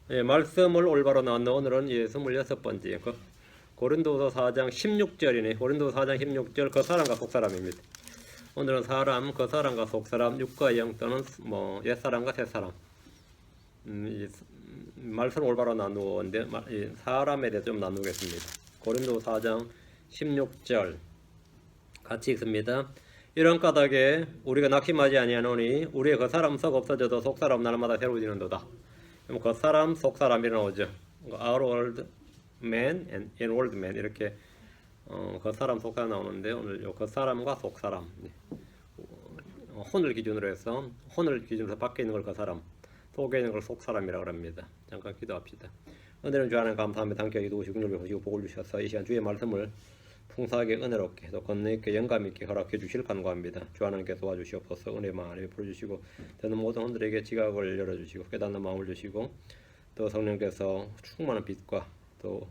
예, 말씀을 올바로 나누는 오늘은 26번째 고린도서 4장 16절이네. 고린도서 4장 16절 그 사람과 속사람입니다. 오늘은 사람, 그 사람과 속사람, 육과 영 또는 옛사람과 새사람. 말씀을 올바로 나누었는데 사람에 대해 좀 나누겠습니다. 고린도서 4장 16절 같이 읽습니다. 이런 까닭에 우리가 낙심하지 아니하노니 우리의 그 사람 썩 없어져도 속사람 날마다 새로워지는도다. 그 사람, 속 사람이 나오죠. Our old man and inward man 이렇게 그 사람, 속 사람 나오는데 오늘 그 사람과 속 사람 혼을 기준으로 해서 혼을 기준으로 밖에 있는 걸 그 사람, 속에 있는 걸 속 사람이라고 합니다. 잠깐 기도합시다. 은혜는 주 하나님 감사합니다. 함께 기도하시고 긍휼히 보시고 복을 주셔서 이 시간 주의 말씀을 풍성하게 은혜롭게 또 권능 있게 영감 있게 허락해 주실 간구합니다. 주 하나님께서 도와주시옵소서. 은혜만 하나님 풀어주시고 듣는 모든 분들에게 지각을 열어주시고 깨닫는 마음을 주시고 또 성령께서 충만한 빛과 또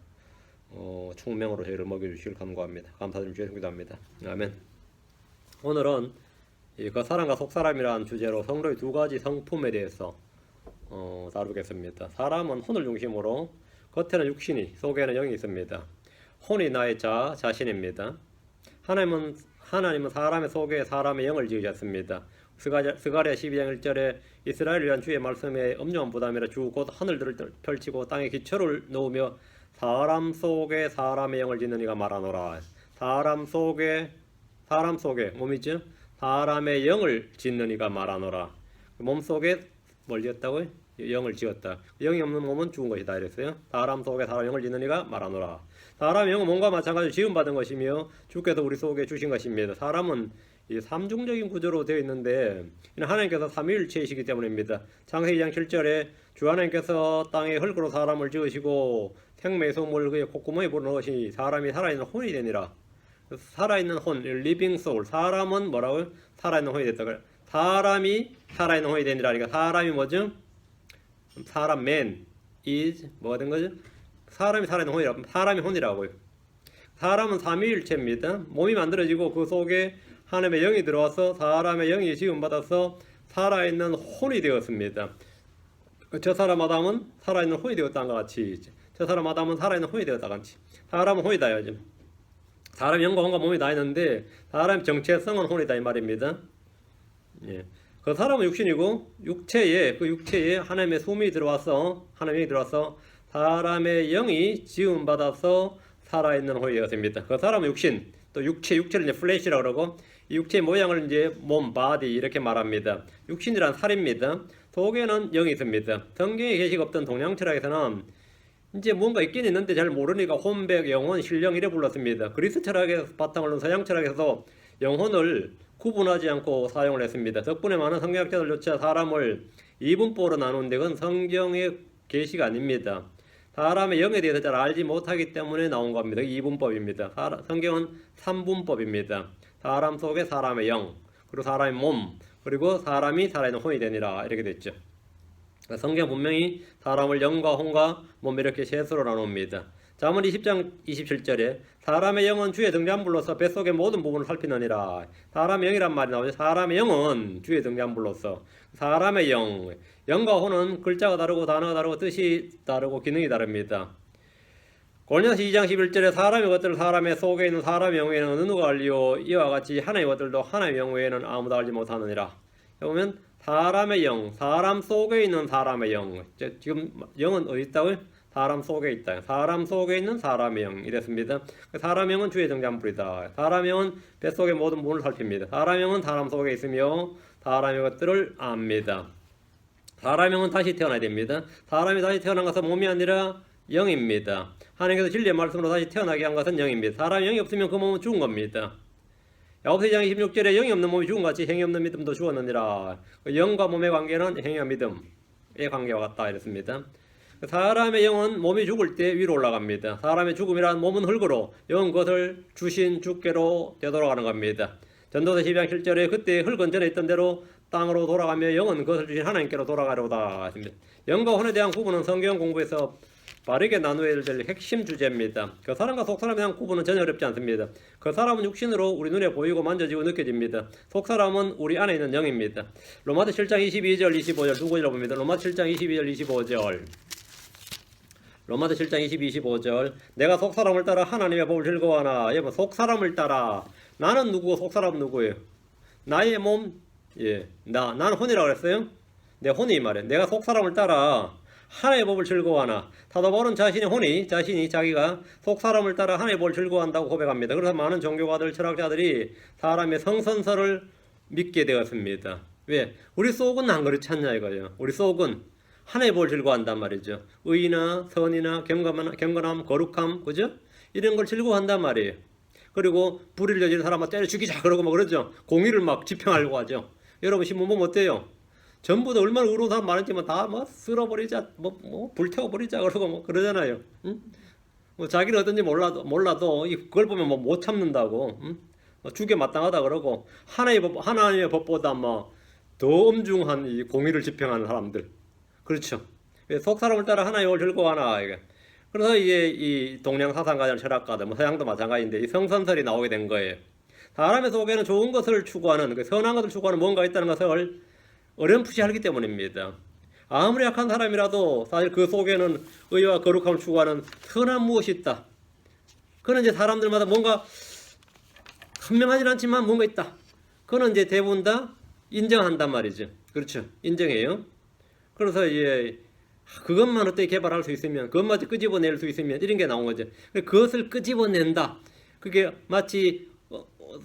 충명으로 저희를 먹여주실 간구합니다. 감사드리며 주의 기도합니다. 아멘. 오늘은 그 사람과 속사람이라는 주제로 성도의 두 가지 성품에 대해서 다루겠습니다. 사람은 혼을 중심으로 겉에는 육신이 속에는 영이 있습니다. 혼이 나의 자신입니다. 하나님은 사람의 속에 사람의 영을 지으셨습니다. 스가랴 12장 1절에 이스라엘을 위한 주의 말씀에 엄중한 부담이라 주 곧 하늘들을 펼치고 땅에 기초를 놓으며 사람 속에 사람의 영을 짓는 이가 말하노라. 사람 속에 몸이죠. 사람의 영을 짓는 이가 말하노라. 몸 속에 뭘 지었다고요? 영을 지었다. 영이 없는 몸은 죽은 것이다 이랬어요. 사람 속에 사람 영을 짓는 이가 말하노라. 사람의 영은 몸과 마찬가지로 지음받은 것이며 주께서 우리 속에 주신 것입니다. 사람은 이 삼중적인 구조로 되어 있는데 하나님께서 삼위일체이시기 때문입니다. 창세기 2장 7절에 주 하나님께서 땅에 흙으로 사람을 지으시고 생명의 소금을 그의 콧구멍에 불어넣으시니 사람이 살아있는 혼이 되니라. 살아있는 혼, living soul. 사람은 뭐라고요? 살아있는 혼이 됐다. 사람이 살아있는 혼이 되니라. 그러니까 사람이 뭐죠? 사람 man is 뭐가 된 거죠? 사람이 살아있는 혼이라고. 사람이 혼이라고요. 사람은 삼위일체입니다. 몸이 만들어지고 그 속에 하나님의 영이 들어와서 사람의 영이 지음받아서 살아있는 혼이 되었습니다. 저 사람 아담은 살아있는 혼이 되었다는 것 같이 저 사람 아담은 살아있는 혼이 되었다 같이 사람은 혼이다 요즘. 사람 영과 혼과 몸이 다 있는데 사람의 정체성은 혼이다 이 말입니다. 예. 그 사람은 육신이고 그 육체에 하나님의 숨이 들어와서 하나님의 영이 들어와서 사람의 영이 지음받아서 살아있는 혼이 되었습니다. 그 사람은 육신, 또 육체를 이제 플래시라고 그러고 이 육체의 모양을 이제 몸, 바디 이렇게 말합니다. 육신이란 살입니다. 속에는 영이 있습니다. 성경에 계시가 없던 동양 철학에서는 이제 뭔가 있긴 있는데 잘 모르니까 혼백, 영혼, 신령 이래 불렀습니다. 그리스 철학에서 바탕을 놓은 서양 철학에서 영혼을 구분하지 않고 사용을 했습니다. 덕분에 많은 성경학자들조차 사람을 이분법으로 나누는데 그건 성경의 계시가 아닙니다. 사람의 영에 대해서 잘 알지 못하기 때문에 나온 겁니다. 이분법입니다. 성경은 삼분법입니다. 사람 속에 사람의 영, 그리고 사람의 몸, 그리고 사람이 살아있는 혼이 되니라 이렇게 됐죠. 성경 분명히 사람을 영과 혼과 몸 이렇게 셋으로 나눕니다. 잠언 20장 27절에 사람의 영은 주의 등잔불로서 뱃속의 모든 부분을 살피느니라. 사람의 영이란 말이 나오죠. 사람의 영은 주의 등잔불로서 사람의 영과 혼은 글자가 다르고 단어가 다르고 뜻이 다르고 기능이 다릅니다. 고린도서 2장 11절에 사람의 것들을 사람의 속에 있는 사람의 영 외에는 어느 누가 알리오 이와 같이 하나님의 것들도 하나님의 영 외에는 아무도 알지 못하느니라. 보면 사람의 영, 사람 속에 있는 사람의 영. 지금 영은 어디 있다고요? 사람 속에 있다. 사람 속에 있는 사람의 영 이랬습니다. 사람의 영은 주의 등잔불이다. 사람의 영은 뱃속의 모든 부분을 살핍니다. 사람의 영은 사람 속에 있으며 사람의 것들을 압니다. 사람의 영은 다시 태어나야 됩니다. 사람이 다시 태어난 것은 몸이 아니라 영입니다. 하나님께서 진리의 말씀으로 다시 태어나게 한 것은 영입니다. 사람이 영이 없으면 그 몸은 죽은 겁니다. 야고보서 2장 26절에 영이 없는 몸이 죽은 같이 행위 없는 믿음도 죽었느니라. 영과 몸의 관계는 행위와 믿음의 관계와 같다 이랬습니다. 사람의 영은 몸이 죽을 때 위로 올라갑니다. 사람의 죽음이란 몸은 흙으로 영은 그것을 주신 주께로 되돌아가는 겁니다. 전도서 12장 7절에 그때 흙은 전에 있던 대로 땅으로 돌아가며 영은 그것을 주신 하나님께로 돌아가려다. 영과 혼에 대한 구분은 성경 공부에서 바르게 나누어야 될 핵심 주제입니다. 그 사람과 속사람에 대한 구분은 전혀 어렵지 않습니다. 그 사람은 육신으로 우리 눈에 보이고 만져지고 느껴집니다. 속사람은 우리 안에 있는 영입니다. 로마서 7장 22절 25절 두 구절을 봅니다. 로마서 7장 22절 25절 로마서 7장 22, 25절 내가 속사람을 따라 하나님의 법을 즐거워하나. 여러분 속사람을 따라 나는 누구고 속사람은 누구예요? 나의 몸, 예, 나는 혼이라고 그랬어요. 내 혼이 말해. 내가 속사람을 따라 하나님의 법을 즐거워하나. 사도 바울은 자신이 자기가 속사람을 따라 하나님의 법을 즐거워한다고 고백합니다. 그래서 많은 종교가들, 철학자들이 사람의 성선설을 믿게 되었습니다. 왜? 우리 속은 안 그렇지 않냐 이거예요. 우리 속은 하나님의 법을 즐거워한단 말이죠. 의나 선이나 경건함, 거룩함, 그죠? 이런 걸 즐거워한단 말이에요. 그리고 불의를 저지른 사람을 때려 죽이자 그러고 막 그러죠. 공의를 막 지평하려고 하죠. 여러분 신문 보면 어때요? 전부 다 얼마나 의로운 사람 많은지만 다 뭐 쓸어버리자, 불태워버리자 그러고 뭐 그러잖아요. 응? 뭐 자기는 어떤지 몰라도 그걸 보면 뭐 못 참는다고, 응? 죽여 마땅하다 그러고 하나님의 법보다 뭐 더 엄중한 이 공의를 지평하는 사람들. 그렇죠. 속 사람을 따라 하나님의 법을 즐거워하나 이게. 그래서 이게 이 동양 사상가들, 철학가들, 뭐 서양도 마찬가지인데 이 성선설이 나오게 된 거예요. 사람의 속에는 좋은 것을 추구하는, 선한 것을 추구하는 뭔가 있다는 것을 어렴풋이 알기 때문입니다. 아무리 약한 사람이라도 사실 그 속에는 의와 거룩함을 추구하는 선한 무엇이 있다. 그는 이제 사람들마다 뭔가 현명하진 않지만 뭔가 있다. 그는 이제 대부분 다 인정한단 말이죠. 그렇죠. 인정해요. 그래서 이제 그것만 어떻게 개발할 수 있으면, 그것마저 끄집어낼 수 있으면 이런 게 나온 거죠. 그것을 끄집어낸다. 그게 마치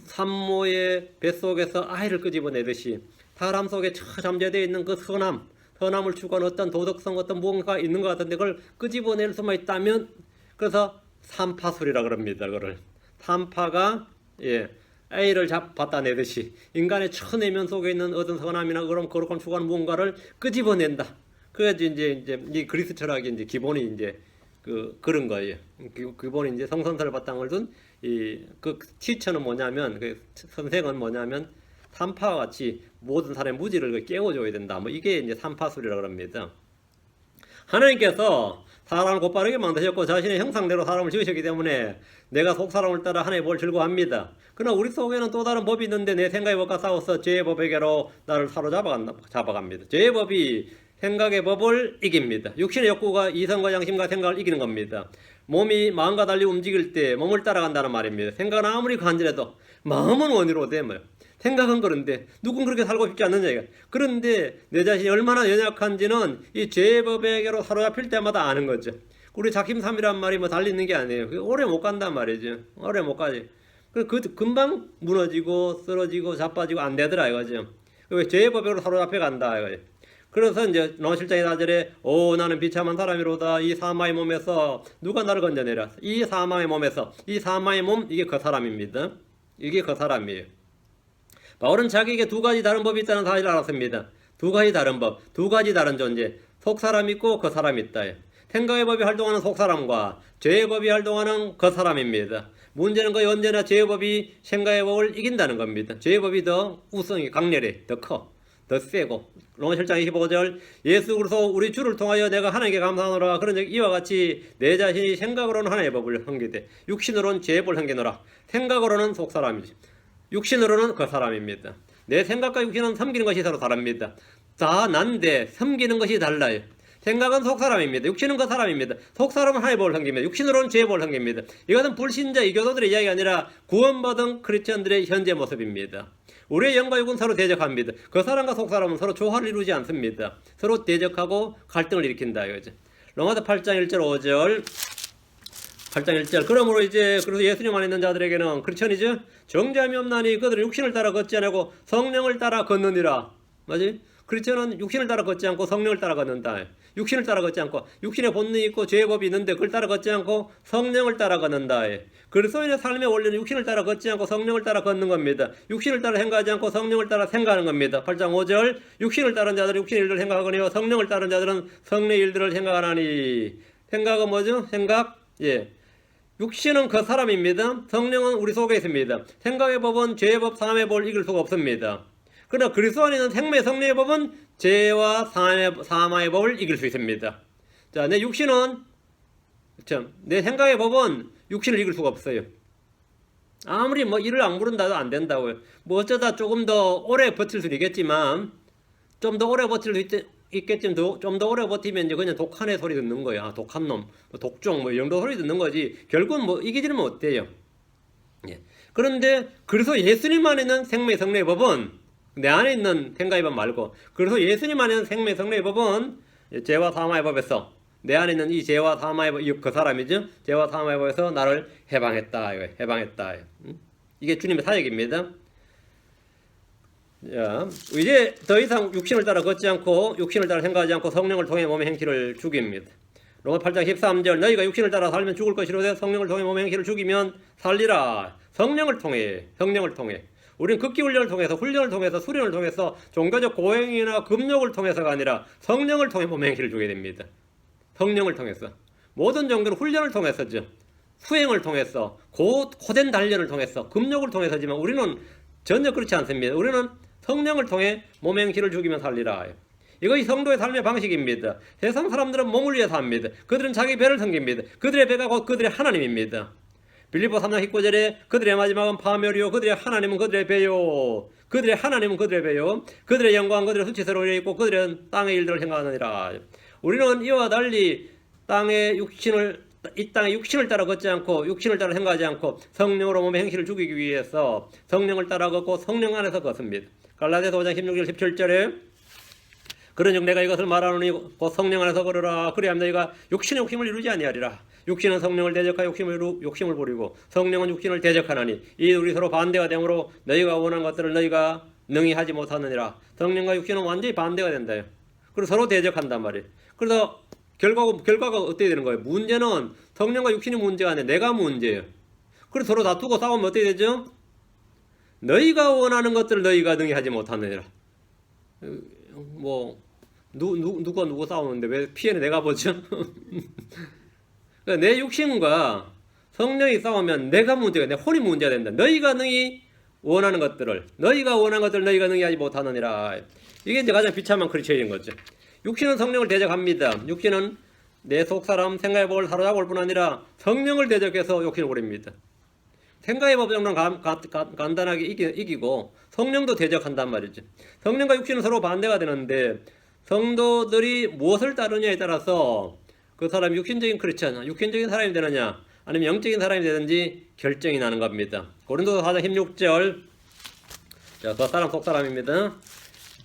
산모의 뱃속에서 아이를 끄집어내듯이 사람 속에 잠재되어 있는 그 선함을 추구하는 어떤 도덕성, 어떤 무언가 있는 것 같은데 그걸 끄집어낼 수만 있다면, 그래서 삼파술이라 그럽니다. 그걸 삼파가 A를 받다 내듯이 인간의 처내면 속에 있는 어떤 선함이나 그런 거룩함 추구하는 무언가를 끄집어낸다. 그래서 이제 이 그리스 철학이 이제 기본이 이제 그런 거예요. 기본이 이제 성선설 바탕을 둔 그 티처는 뭐냐면, 그 선생은 뭐냐면 삼파와 같이 모든 사람의 무지를 깨워줘야 된다. 뭐 이게 이제 삼파술이라고 합니다. 하나님께서 사람을 곧바르게 만드셨고 자신의 형상대로 사람을 지으셨기 때문에 내가 속 사람을 따라 하나님의 법을 즐거워합니다. 그러나 우리 속에는 또 다른 법이 있는데 내 생각의 법과 싸워서 죄의 법에게로 나를 사로잡아갑니다. 죄의 법이 생각의 법을 이깁니다. 육신의 욕구가 이성과 양심과 생각을 이기는 겁니다. 몸이 마음과 달리 움직일 때 몸을 따라간다는 말입니다. 생각은 아무리 간절해도 마음은 원의로 되면 생각은 그런데 누군 그렇게 살고 싶지 않느냐 이거. 그런데 내 자신이 얼마나 연약한지는 이 죄의 법에게로 사로잡힐 때마다 아는 거죠. 우리 작심삼일이란 말이 뭐 달리 있는 게 아니에요. 오래 못 간단 말이죠. 오래 못 가지. 그 금방 무너지고 쓰러지고 자빠지고 안 되더라 이거죠. 왜 죄의 법에로 사로잡혀 간다 이거죠. 그래서 이제 로마서 7장 4절에 나는 비참한 사람이로다. 이 사마의 몸에서 누가 나를 건져내라. 이 사마의 몸에서, 이 사마의 몸, 이게 그 사람입니다. 이게 그 사람이에요. 바울은 자기에게 두 가지 다른 법이 있다는 사실을 알았습니다. 두 가지 다른 법, 두 가지 다른 존재. 속사람이 있고 그 사람이 있다. 생각의 법이 활동하는 속사람과 죄의 법이 활동하는 그 사람입니다. 문제는 거의 언제나 죄의 법이 생각의 법을 이긴다는 겁니다. 죄의 법이 더 우성이 강렬해, 더 커, 더 세고. 로마서 7장 25절 예수 그리스도 우리 주를 통하여 내가 하나님께 감사하노라. 그런즉 이와 같이 내 자신이 생각으로는 하나님의 법을 흥기되 육신으로는 죄의 법을 흥기노라. 생각으로는 속사람이지, 육신으로는 그 사람입니다. 내 생각과 육신은 섬기는 것이 서로 다릅니다. 다 난데 섬기는 것이 달라요. 생각은 속사람입니다. 육신은 그 사람입니다. 속사람은 하나님의 법을 섬깁니다. 육신으로는 죄의 법을 섬깁니다. 이것은 불신자 이교도들의 이야기가 아니라 구원받은 크리스천들의 현재 모습입니다. 우리의 영과 육은 서로 대적합니다. 그 사람과 속사람은 서로 조화를 이루지 않습니다. 서로 대적하고 갈등을 일으킨다 이거죠. 로마서 8장 1절 5절 8장 1절 그러므로 그래서 예수님 안에 있는 자들에게는 크리스천이죠. 정죄함이 없나니 그들은 육신을 따라 걷지 않고 성령을 따라 걷느니라. 맞지? 크리스천은 육신을 따라 걷지 않고 성령을 따라 걷는다. 육신을 따라 걷지 않고, 육신의 본능이 있고 죄의 법이 있는데 그걸 따라 걷지 않고 성령을 따라 걷는다. 그리스도인의 삶의 원리는 육신을 따라 걷지 않고 성령을 따라 걷는 겁니다. 육신을 따라 생각하지 않고 성령을 따라 생각하는 겁니다. 8장 5절 육신을 따른 자들은 육신의 일들을 생각하거니와 성령을 따른 자들은 성령의 일들을 생각하나니. 생각은 뭐죠? 생각, 육신은 그 사람입니다. 성령은 우리 속에 있습니다. 생각의 법은 죄의 법, 사함의 법을 이길 수가 없습니다. 그러나 그리스도 안에 있는 생명의 성령의 법은 죄와 사함의 법을 이길 수 있습니다. 자, 내 육신은, 내 생각의 법은 육신을 이길 수가 없어요. 아무리 이를 악물은다도 안 된다고요. 어쩌다 조금 더 오래 버틸 수는 있겠지만, 좀 더 오래 버틸 수 있겠지만 좀 더 오래 버티면 이제 그냥 독한의 소리 듣는 거야. 아, 독한 놈, 뭐 독종, 뭐 이 정도 소리 듣는 거지. 결국은 뭐 이기지는 못돼요. 예. 그런데 그래서 예수님 안에 있는 생명 성례의 법은 내 안에 있는 생각의 법 말고, 그래서 예수님 안에 있는 생명 성례의 법은 죄와 사망의 법에서 내 안에 있는 이 죄와 사망의 법, 그 사람이죠. 죄와 사망의 법에서 나를 해방했다. 해방했다. 이게 주님의 사역입니다. 자, 이제 더 이상 육신을 따라 걷지 않고 육신을 따라 생각하지 않고 성령을 통해 몸의 행실을 죽입니다. 로마 8장 13절 너희가 육신을 따라 살면 죽을 것이로되 성령을 통해 몸의 행실을 죽이면 살리라. 성령을 통해 우리는 극기 훈련을 통해서 수련을 통해서 종교적 고행이나 금욕을 통해서가 아니라 성령을 통해 몸의 행실을 주게 됩니다. 성령을 통해서 모든 종교는 훈련을 통해서죠. 수행을 통해서 고된 단련을 통해서 금욕을 통해서지만 우리는 전혀 그렇지 않습니다. 우리는 성령을 통해 몸의 행실을 죽이면 살리라. 이것이 성도의 삶의 방식입니다. 세상 사람들은 몸을 위해서 합니다. 그들은 자기 배를 섬깁니다. 그들의 배가 곧 그들의 하나님입니다. 빌립보 3장 19절에 그들의 마지막은 파멸이요 그들의 하나님은 그들의 배요. 그들의 하나님은 그들의 배요. 그들의 영광 그들의 수치스러워 있고 그들은 땅의 일들을 행하느니라. 우리는 이와 달리 이 땅에 육신을 따라 걷지 않고 육신을 따라 행하지 않고 성령으로 몸의 행실을 죽이기 위해서 성령을 따라 걷고 성령 안에서 걷습니다. 갈라디아서 5장 16절 17절에 그런즉 내가 이것을 말하노니 곧 성령 안에서 걸으라. 그리하면 너희가 육신의 욕심을 이루지 아니하리라. 육신은 성령을 대적하여 욕심을 부리고 성령은 육신을 대적하나니 이 둘이 서로 반대가 되므로 너희가 원하는 것들을 너희가 능히 하지 못하느니라. 성령과 육신은 완전히 반대가 된다요. 그리고 서로 대적한단 말이에요. 그래서 결과가 어떻게 되는 거예요? 문제는 성령과 육신이 문제가 아니라 내가 문제예요. 그래서 서로 다투고 싸우면 어떻게 되죠? 너희가 원하는 것들을 너희가 능히 하지 못하느니라. 뭐 누가 누구 싸우는데 왜 피해는 내가 보죠? 그러니까 내 육신과 성령이 싸우면 내가 문제가, 내 혼이 문제가 된다. 너희가 능히 원하는 것들을 너희가 능히 하지 못하느니라. 이게 이제 가장 비참한 크리스천인 거죠. 육신은 성령을 대적합니다. 육신은 내 속사람 생각의 법을 사로잡을 뿐 아니라 성령을 대적해서 욕심을 부립니다. 생각의 법 정도는 간단하게 이기고 성령도 대적한단 말이죠. 성령과 육신은 서로 반대가 되는데 성도들이 무엇을 따르냐에 따라서 그 사람이 육신적인 크리스천, 육신적인 사람이 되느냐 아니면 영적인 사람이 되든지 결정이 나는 겁니다. 고린도서 4장 16절 자, 그 사람 속사람입니다.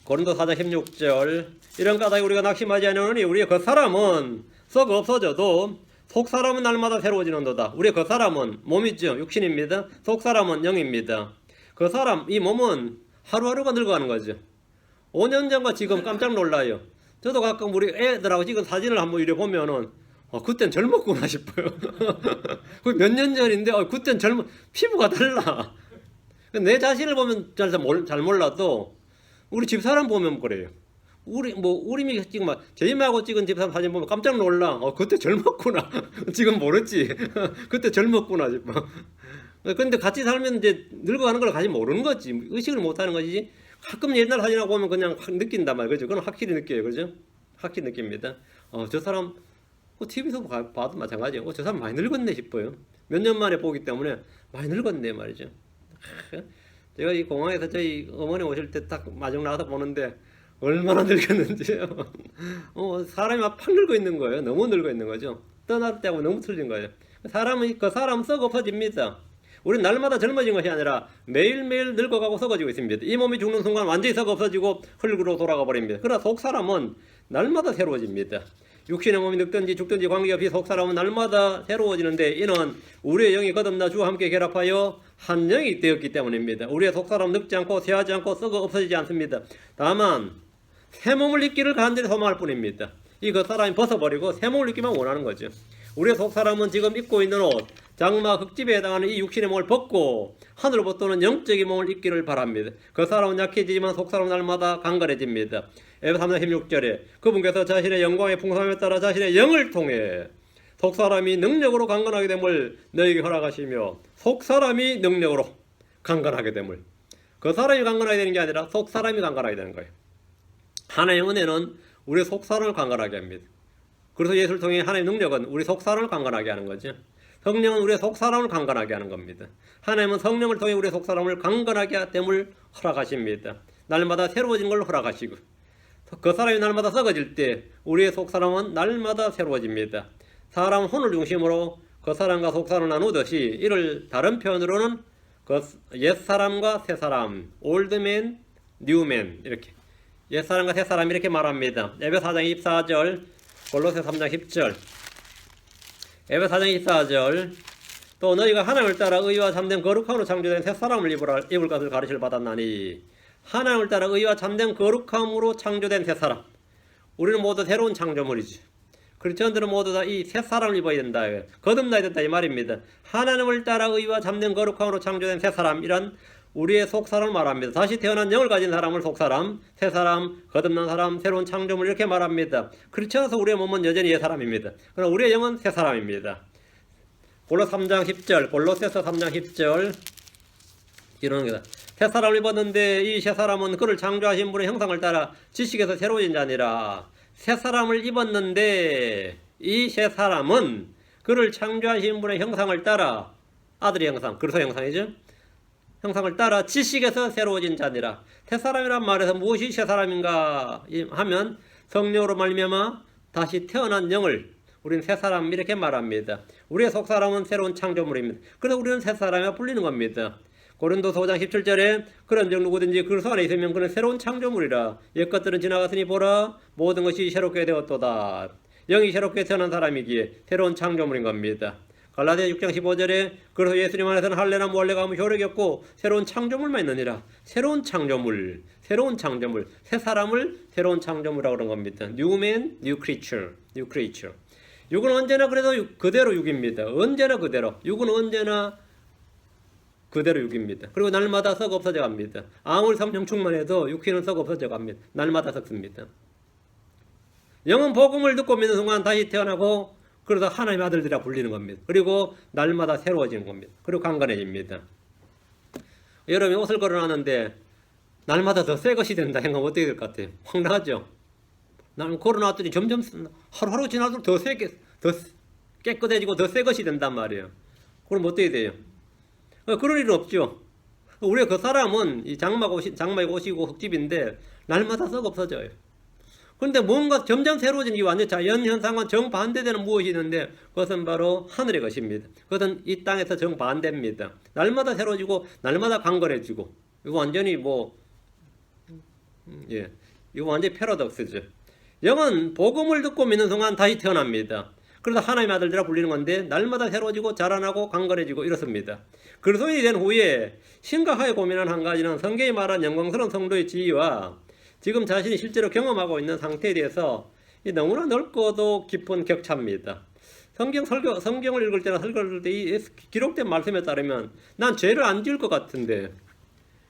고린도서 4장 16절 이런 까닭에 우리가 낙심하지 않으니 우리의 그 사람은 썩 없어져도 속사람은 날마다 새로워지는도다. 우리의 그 사람은 몸이죠. 육신입니다. 속사람은 영입니다. 그 사람, 이 몸은 하루하루가 늙어가는 거죠. 5년 전과 지금 깜짝 놀라요. 저도 가끔 우리 애들하고 찍은 사진을 한번 이래 보면은 그땐 젊었구나 싶어요. 그 몇 년 전인데 그땐 피부가 달라. 내 자신을 보면 잘 몰라도 우리 집사람 보면 그래요. 우리 지금 저희하고 찍은 집사람 사진 보면 깜짝 놀라. 그때 젊었구나. 지금 모르지. 그때 젊었구나 싶어. 근데 같이 살면 이제 늙어가는 걸 같이 모르는 거지. 의식을 못 하는 거지. 가끔 옛날 사진하고 보면 그냥 확 느낀단 말이에요. 그죠? 그건 확실히 느껴요. 그죠? 확실히 느낍니다. 저 사람, TV에서 봐도 마찬가지예요. 저 사람 많이 늙었네 싶어요. 몇 년 만에 보기 때문에 많이 늙었네 말이죠. 제가 이 공항에서 저희 어머니 오실 때 딱 마중 나가서 보는데 얼마나 늙었는지요. 사람이 막 팍 늙어 있는 거예요. 너무 늙어 있는 거죠. 떠날 때하고 너무 틀린 거예요. 그 사람 썩 없어집니다. 우리는 날마다 젊어진 것이 아니라 매일매일 늙어가고 썩어지고 있습니다. 이 몸이 죽는 순간 완전히 썩어 없어지고 흙으로 돌아가 버립니다. 그러나 속사람은 날마다 새로워집니다. 육신의 몸이 늙든지 죽든지 관계없이 속사람은 날마다 새로워지는데 이는 우리의 영이 거듭나 주와 함께 결합하여 한 영이 되었기 때문입니다. 우리의 속사람 늙지 않고 쇠하지 않고 썩어 없어지지 않습니다. 다만 새 몸을 입기를 간절히 소망할 뿐입니다. 이 겉사람이 벗어버리고 새 몸을 입기만 원하는 거죠. 우리의 속사람은 지금 입고 있는 옷, 장마, 흙집에 해당하는 이 육신의 몸을 벗고 하늘로부터 오는 영적인 몸을 입기를 바랍니다. 겉사람은 약해지지만 속사람은 날마다 강건해집니다. 에베소 3장 16절에 그분께서 자신의 영광의 풍성함에 따라 자신의 영을 통해 속사람이 능력으로 강건하게 됨을 너희에게 허락하시며 속사람이 능력으로 강건하게 됨을 겉사람이 강건하게 되는 게 아니라 속사람이 강건하게 되는 거예요. 하나님의 은혜는 우리 속사람을 강건하게 합니다. 그래서 예수를 통해 하나님의 능력은 우리 속사람을 강건하게 하는 거죠. 성령은 우리의 속사람을 강건하게 하는 겁니다. 하나님은 성령을 통해 우리의 속사람을 강건하게 됨을 허락하십니다. 날마다 새로워진 걸 허락하시고 그 사람이 날마다 썩어질 때 우리의 속사람은 날마다 새로워집니다. 사람은 혼을 중심으로 그 사람과 속사람을 나누듯이 이를 다른 표현으로는 그 옛사람과 새사람, 올드맨, 뉴맨 이렇게 옛사람과 새사람 이렇게 말합니다. 에베소 4장 24절, 골로새 3장 10절, 에베소 4장 24절 또 너희가 하나님을 따라 의와 참된 거룩함으로 창조된 새사람을 입을 것을 가르침을 받았나니 하나님을 따라 의와 참된 거룩함으로 창조된 새사람 우리는 모두 새로운 창조물이지. 그리스도인들은 모두 다 이 새사람을 입어야 된다. 거듭나야 된다 이 말입니다. 하나님을 따라 의와 참된 거룩함으로 창조된 새사람이란 우리의 속사람을 말합니다. 다시 태어난 영을 가진 사람을 속사람, 새사람, 거듭난 사람, 새로운 창조물 이렇게 말합니다. 그렇지 않아서 우리의 몸은 여전히 옛사람입니다. 그러나 우리의 영은 새사람입니다. 골로새서 3장 10절 이러는 거다. 새사람을 입었는데 이 새사람은 그를 창조하신 분의 형상을 따라 지식에서 새로워진 자니라. 새사람을 입었는데 이 새사람은 그를 창조하신 분의 형상을 따라 아들의 형상, 그리스도 형상이죠. 형상을 따라 지식에서 새로워진 자니라. 새사람이란 말에서 무엇이 새사람인가 하면 성령으로 말미암아 다시 태어난 영을 우리는 새사람 이렇게 말합니다. 우리의 속사람은 새로운 창조물입니다. 그래서 우리는 새사람이라 불리는 겁니다. 고린도서 5장 17절에 그런즉 누구든지 그리스도 안에 있으면 그는 새로운 창조물이라. 옛것들은 지나갔으니 보라 모든 것이 새롭게 되었도다. 영이 새롭게 태어난 사람이기에 새로운 창조물인 겁니다. 갈라디아 6장 15절에 그래서 예수님 안에서는 할례나 무할례가 아무 효력이 없고 새로운 창조물만 있느니라. 새로운 창조물, 새 사람을 새로운 창조물이라고 그런 겁니다. New man, new creature. 육은 언제나 그래도 그대로 육입니다. 언제나 그대로. 육은 언제나 그대로 육입니다. 그리고 날마다 썩어 없어져 갑니다. 아무리 성령충만 해도 육신은 썩어 없어져 갑니다. 날마다 썩습니다. 영은 복음을 듣고 믿는 순간 다시 태어나고 그러다 하나님의 아들들이라 불리는 겁니다. 그리고 날마다 새로워지는 겁니다. 그리고 강건해집니다. 여러분이 옷을 걸어놨는데 날마다 더 새 것이 된다 생각하면 어떻게 될 것 같아요? 황당하죠? 나는 걸어놨더니 점점 하루하루 지날수록 더 깨끗해지고 더 새 것이 된단 말이에요. 그럼 어떻게 돼요? 그럴 일은 없죠. 우리가 그 사람은 이 장막의 옷이고 흙집인데 날마다 썩어 없어져요. 그런데 뭔가 점점 새로워진 이 완전 자연현상과 정반대되는 무엇이 있는데 그것은 바로 하늘의 것입니다. 그것은 이 땅에서 정반대입니다. 날마다 새로워지고 날마다 강건해지고 이거 완전히 이거 완전히 패러독스죠. 영은 복음을 듣고 믿는 순간 다시 태어납니다. 그래서 하나님의 아들들이라 불리는 건데 날마다 새로워지고 자라나고 강건해지고 이렇습니다. 그리스도인이 된 후에 심각하게 고민한 한 가지는 성경이 말한 영광스러운 성도의 지위와 지금 자신이 실제로 경험하고 있는 상태에 대해서 너무나 넓고도 깊은 격차입니다. 성경을 읽을 때나 설교를 할 때 이 기록된 말씀에 따르면 난 죄를 안 지을 것 같은데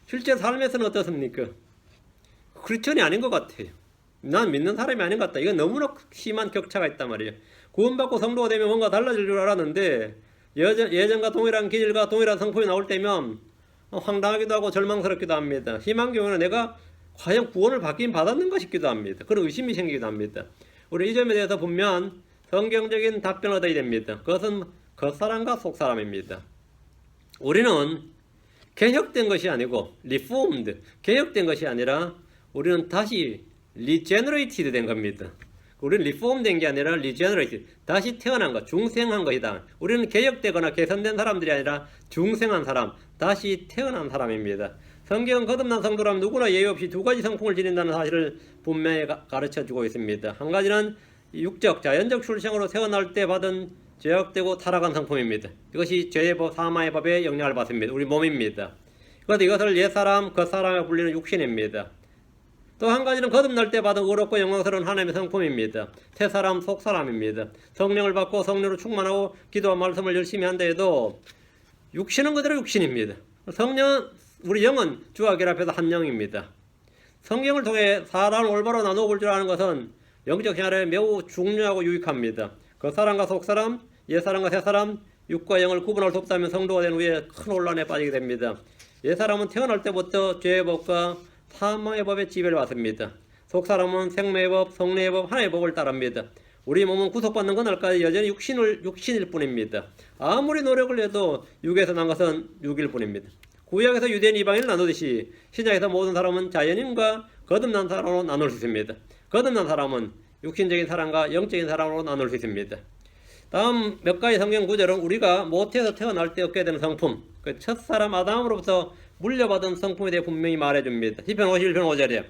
실제 삶에서는 어떻습니까? 크리스천이 아닌 것 같아요. 난 믿는 사람이 아닌 것 같다. 이건 너무나 심한 격차가 있단 말이에요. 구원받고 성도가 되면 뭔가 달라질 줄 알았는데 예전과 동일한 기질과 동일한 성품이 나올 때면 황당하기도 하고 절망스럽기도 합니다. 심한 경우는 내가 과연 구원을 받긴 받았는가 싶기도 합니다. 그런 의심이 생기기도 합니다. 우리 이 점에 대해서 보면 성경적인 답변을 얻어야 됩니다. 그것은 겉사람과 속사람입니다. 우리는 개혁된 것이 아니고 reformed, 개혁된 것이 아니라 우리는 다시 regenerated 된 겁니다. 우리는 리폼된 게 아니라 regenerated, 다시 태어난 것, 중생한 것이다. 우리는 개혁되거나 개선된 사람들이 아니라 중생한 사람, 다시 태어난 사람입니다. 성경은 거듭난 성도라면 누구나 예외 없이 두 가지 성품을 지닌다는 사실을 분명히 가르쳐주고 있습니다. 한 가지는 육적, 자연적 출생으로 태어날 때 받은 죄악되고 타락한 성품입니다. 이것이 죄의 법, 사망의 법에 영향을 받습니다. 우리 몸입니다. 그런데 이것을 옛사람, 겉사람에 불리는 육신입니다. 또 한 가지는 거듭날 때 받은 의롭고 영광스러운 하나님의 성품입니다. 새사람, 속사람입니다. 성령을 받고 성령으로 충만하고 기도와 말씀을 열심히 한다 해도 육신은 그대로 육신입니다. 우리 영은 주와 결합해서 한 영입니다. 성경을 통해 사람을 올바로 나누어 볼 줄 아는 것은 영적 생활에 매우 중요하고 유익합니다. 겉사람과 속사람, 옛사람과 새사람, 육과 영을 구분할 수 없다면 성도가 된 후에 큰 혼란에 빠지게 됩니다. 옛사람은 태어날 때부터 죄의 법과 사망의 법에 지배를 받습니다. 속사람은 생명의 법, 성례의 법, 하나님의 법을 따릅니다. 우리 몸은 구속받는 그날까지 여전히 육신일 뿐입니다. 아무리 노력을 해도 육에서 난 것은 육일 뿐입니다. 구약에서 유대인 이방인을 나누듯이 신약에서 모든 사람은 자연인과 거듭난 사람으로 나눌 수 있습니다. 거듭난 사람은 육신적인 사람과 영적인 사람으로 나눌 수 있습니다. 다음 몇 가지 성경 구절은 우리가 모태에서 태어날 때 얻게 되는 성품, 그 첫사람 아담으로부터 물려받은 성품에 대해 분명히 말해줍니다. 시편 51편 5절에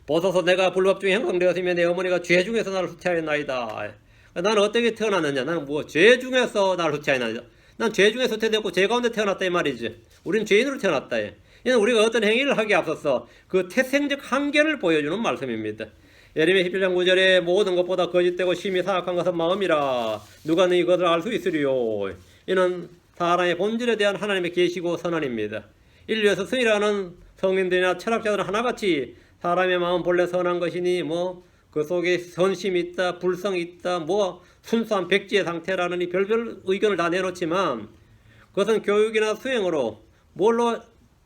보소서 내가 불법 중에 형성되었으며 내 어머니가 죄 중에서 나를 후퇴하였나이다. 나는 어떻게 태어났느냐? 나는 죄 중에서 나를 후퇴하였나이다. 난 죄 중에서 후퇴되었고 죄 가운데 태어났다 이 말이지. 우리는 죄인으로 태어났다. 이는 우리가 어떤 행위를 하기에 앞서서 그 태생적 한계를 보여주는 말씀입니다. 예레미야 11장 9절에 모든 것보다 거짓되고 심히 사악한 것은 마음이라 누가 너희 것을 알 수 있으리요. 이는 사람의 본질에 대한 하나님의 계시고 선언입니다. 인류에서 승이라는 성인들이나 철학자들은 하나같이 사람의 마음은 본래 선한 것이니 그 속에 선심이 있다, 불성이 있다, 순수한 백지의 상태라는 이 별별 의견을 다 내놓지만 그것은 교육이나 수행으로 뭘로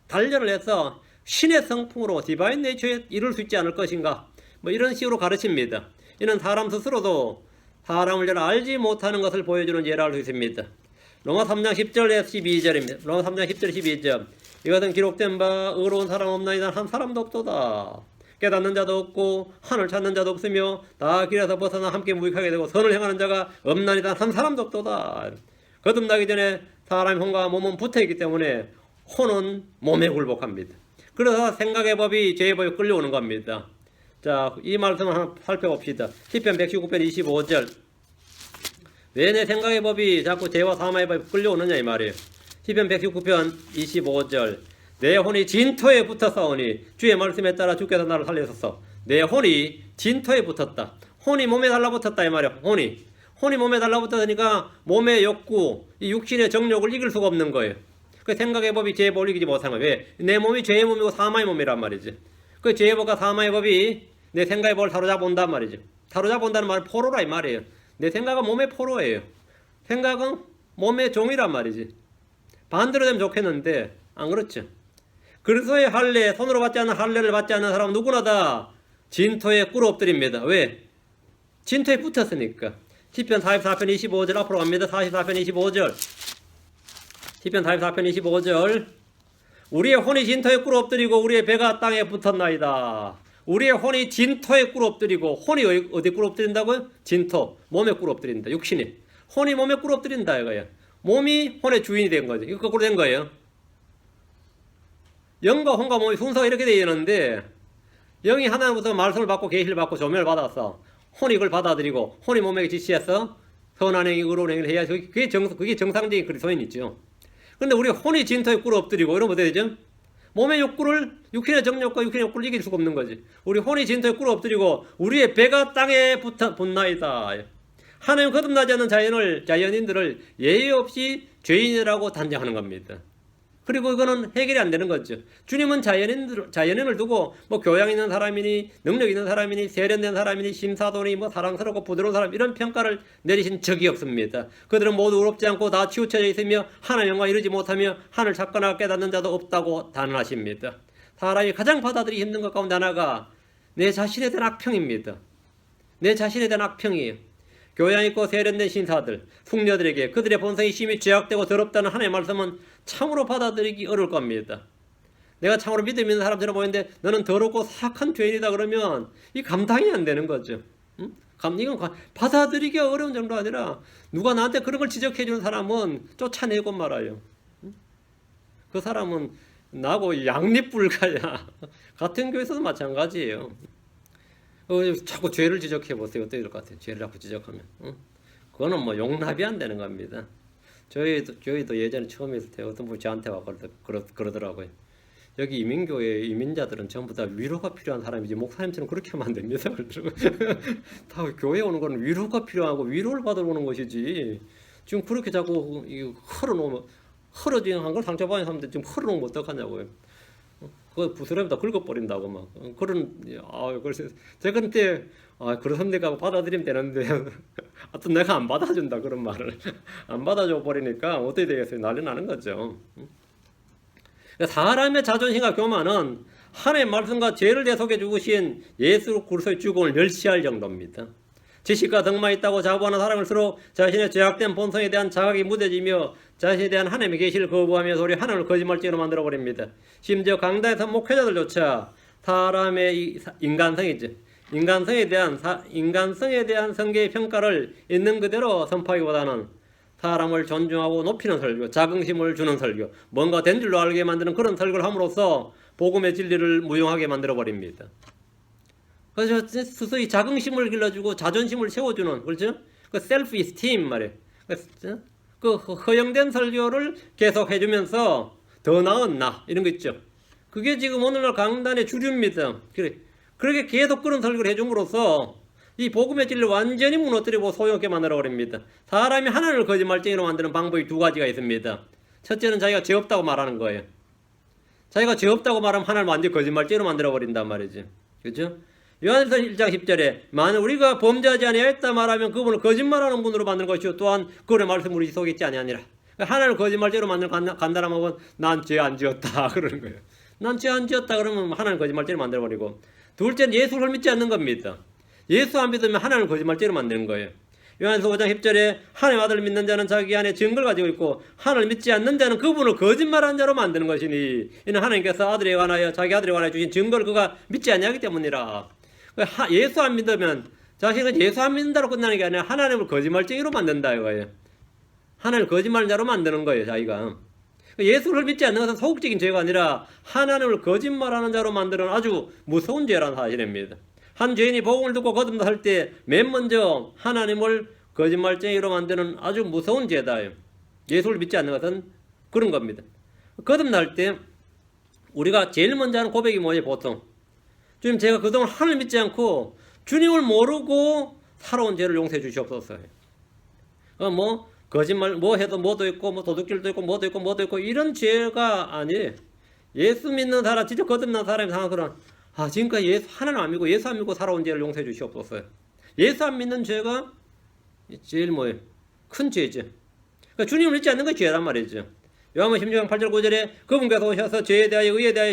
단련을 해서 신의 성품으로 디바인 네이처에 이룰 수 있지 않을 것인가 이런 식으로 가르칩니다. 이는 사람 스스로도 사람을 잘 알지 못하는 것을 보여주는 예라 할 수 있습니다. 로마 3장 10절에 12절입니다. 로마 3장 10절 12절 이것은 기록된 바 의로운 사람 없나이다 한 사람도 없도다. 깨닫는 자도 없고 하늘 찾는 자도 없으며 다 길에서 벗어나 함께 무익하게 되고 선을 행하는 자가 없나이다 한 사람도 없도다. 거듭나기 전에 사람의 혼과 몸은 붙어있기 때문에 혼은 몸에 굴복합니다. 그래서 생각의 법이 죄의 법에 끌려오는 겁니다. 자, 이 말씀을 한번 살펴봅시다. 시편 119편 25절 왜 내 생각의 법이 자꾸 죄와 사망의 법에 끌려오느냐 이 말이에요. 시편 119편 25절 내 혼이 진토에 붙어 싸우니 주의 말씀에 따라 주께서 나를 살리소서. 내 혼이 진토에 붙었다. 혼이 몸에 달라붙었다 이 말이에요. 혼이 몸에 달라붙었으니까 몸의 욕구, 이 육신의 정욕을 이길 수가 없는 거예요. 그 생각의 법이 죄의 법을 이기지 못한 거예요. 왜? 내 몸이 죄의 몸이고 사망의 몸이란 말이지. 그 죄의 법과 사망의 법이 내 생각의 법을 사로잡아온단 말이죠. 사로잡아온다는 말은 포로라 이 말이에요. 내 생각은 몸의 포로예요. 생각은 몸의 종이란 말이지. 반대로 되면 좋겠는데 안 그렇죠. 그리스도의 할례, 손으로 받지 않는 할례를 받지 않는 사람은 누구나 다 진토에 꿇어 엎드립니다. 왜? 진토에 붙었으니까. 시편 44편 25절 앞으로 갑니다. 44편 25절 시편 44편 25절 우리의 혼이 진토에 꿇어 엎드리고 우리의 배가 땅에 붙었나이다. 우리의 혼이 진토에 꿇어 엎드리고 혼이 어디 꿇어 엎드린다고요? 진토, 몸에 꿇어 엎드린다. 육신이. 혼이 몸에 꿇어 엎드린다 이거예요. 몸이 혼의 주인이 된 거죠. 이거 거꾸로 된 거예요. 영과 혼과 몸이 순서가 이렇게 되어 있는데 영이 하나님부터 말씀을 받고 계시를 받고 조명을 받았어. 혼이 그걸 받아들이고 혼이 몸에게 지시해서 선한 행위, 의로운 행위를 해야 그게 정상적인 그리스도인이죠. 그런데 우리 혼이 진토에 꿇어 엎드리고 이러면 어떻게 되죠? 몸의 욕구를 육신의 정욕과 육신의 욕구를 이길 수가 없는 거지. 우리 혼이 진토에 꿇어 엎드리고 우리의 배가 땅에 붙나이다. 하나님 거듭나지 않는 자연인들을 예의 없이 죄인이라고 단정하는 겁니다. 그리고 이거는 해결이 안 되는 거죠. 주님은 자연인을 두고 교양 있는 사람이니 능력 있는 사람이니 세련된 사람이니 심사도니 사랑스럽고 부드러운 사람 이런 평가를 내리신 적이 없습니다. 그들은 모두 의롭지 않고 다 치우쳐져 있으며 하나님 영광 이루지 못하며 하늘 찾거나 깨닫는 자도 없다고 단언하십니다. 사람이 가장 받아들이기 힘든 것 가운데 하나가 내 자신에 대한 악평입니다. 내 자신에 대한 악평이에요. 교양 있고 세련된 신사들, 숙녀들에게 그들의 본성이 심히 죄악되고 더럽다는 하나님의 말씀은 참으로 받아들이기 어려울 겁니다. 내가 참으로 믿음 있는 사람처럼 보이는데 너는 더럽고 사악한 죄인이다 그러면 이 감당이 안 되는 거죠. 이건 받아들이기 어려운 정도가 아니라 누가 나한테 그런 걸 지적해 주는 사람은 쫓아내고 말아요. 그 사람은 나하고 양립불가야. 같은 교회에서도 마찬가지예요. 자꾸 죄를 지적해 보세요. 어떻게 될 것 같아요? 죄를 자꾸 지적하면. 그거는 용납이 안 되는 겁니다. 저희도 예전에 처음 했을 때 어떤 분이 저한테 와 그러더라고요. 여기 이민교회 이민자들은 전부 다 위로가 필요한 사람이지 목사님처럼 그렇게 하면 안 됩니다. 다 교회에 오는 거는 위로가 필요하고 위로를 받으러 오는 것이지. 지금 그렇게 자꾸 헐어진 걸 상처받은 사람들 지금 헐어놓으면 어떡하냐고요. 그 부스럼에다 긁어버린다고 막 그런 그래서 제가 그때 그런 선택하고 받아들이면 되는데 하여튼 내가 안 받아준다 그런 말을 안 받아줘 버리니까 어떻게 되겠어요? 난리 나는 거죠. 사람의 자존심과 교만은 하나님의 말씀과 죄를 대속해 주신 예수 그리스도의 죽음을 멸시할 정도입니다. 지식과 덕만 있다고 자부하는 사람일수록 자신의 죄악된 본성에 대한 자각이 무뎌지며 자신에 대한 하나님의 계시를 거부하며 소리 하나님을 거짓말쟁이로 만들어버립니다. 심지어 강단에서 목회자들조차 사람의 인간성이죠. 인간성에 대한 성계의 평가를 있는 그대로 선포하기보다는 사람을 존중하고 높이는 설교, 자긍심을 주는 설교, 뭔가 된 줄로 알게 만드는 그런 설교를 함으로써 복음의 진리를 무용하게 만들어 버립니다. 그래서 스스로의 자긍심을 길러주고 자존심을 세워주는, 그렇죠? 그 셀프 이스팀 말이에요. 그 허용된 설교를 계속 해주면서 더 나은 나 이런 거 있죠. 그게 지금 오늘날 강단의 주류입니다. 그렇게 계속 그런 설교를 해줌으로써 이 복음의 진리를 완전히 무너뜨리고 소용없게 만들어 버립니다. 사람이 하나님을 거짓말쟁이로 만드는 방법이 두 가지가 있습니다. 첫째는 자기가 죄 없다고 말하는 거예요. 자기가 죄 없다고 말하면 하나님을 완전히 거짓말쟁이로 만들어 버린단 말이죠. 그렇죠? 요한일서 1장 10절에 만일 우리가 범죄하지 아니하였다 말하면 그분을 거짓말하는 분으로 만드는 것이요 또한 그분의 말씀 우리 속에 있지 아니하니라. 하나님을 거짓말쟁이로 만드는 간단한 법은 난 죄 안 지었다 그러는 거예요. 난 죄 안 지었다 그러면 하나님 거짓말쟁이로 만들어 버리고, 둘째는 예수를 믿지 않는 겁니다. 예수 안 믿으면 하나님을 거짓말쟁이로 만드는 거예요. 요한일서 5장 10절에 하나님 아들을 믿는 자는 자기 안에 증거를 가지고 있고 하나님을 믿지 않는 자는 그분을 거짓말하는 자로 만드는 것이니 이는 하나님께서 아들에 관하여 자기 아들에 관하여 주신 증거를 그가 믿지 아니하기 때문이라. 예수 안 믿으면 자신은 예수 안 믿는다로 끝나는 게 아니라 하나님을 거짓말쟁이로 만든다 이거예요. 하나님을 거짓말하는 자로 만드는 거예요. 자기가 예수를 믿지 않는 것은 소극적인 죄가 아니라 하나님을 거짓말하는 자로 만드는 아주 무서운 죄라는 사실입니다. 한 죄인이 복음을 듣고 거듭날 때 맨 먼저 하나님을 거짓말쟁이로 만드는 아주 무서운 죄다. 예수를 믿지 않는 것은 그런 겁니다. 거듭날 때 우리가 제일 먼저 하는 고백이 뭐예요? 보통 주님, 제가 그동안 하나님을 믿지 않고 주님을 모르고 살아온 죄를 용서해 주시옵소서. 거짓말 뭐 해도 뭐도 있고 뭐 도둑질도 있고 뭐도 있고 뭐도 있고 이런 죄가 아니에요. 예수 믿는 사람, 진짜 거듭난 사람이 생각하는 지금까지 예수 하나님 안 믿고 예수 안 믿고 살아온 죄를 용서해 주시옵소서. 예수 안 믿는 죄가 제일 뭐예요? 큰 죄죠. 그러니까 주님을 믿지 않는 것이 죄란 말이죠. 요한복음 16장 8절 9절에 그분께서 오셔서 죄에 대하여 의에 대하여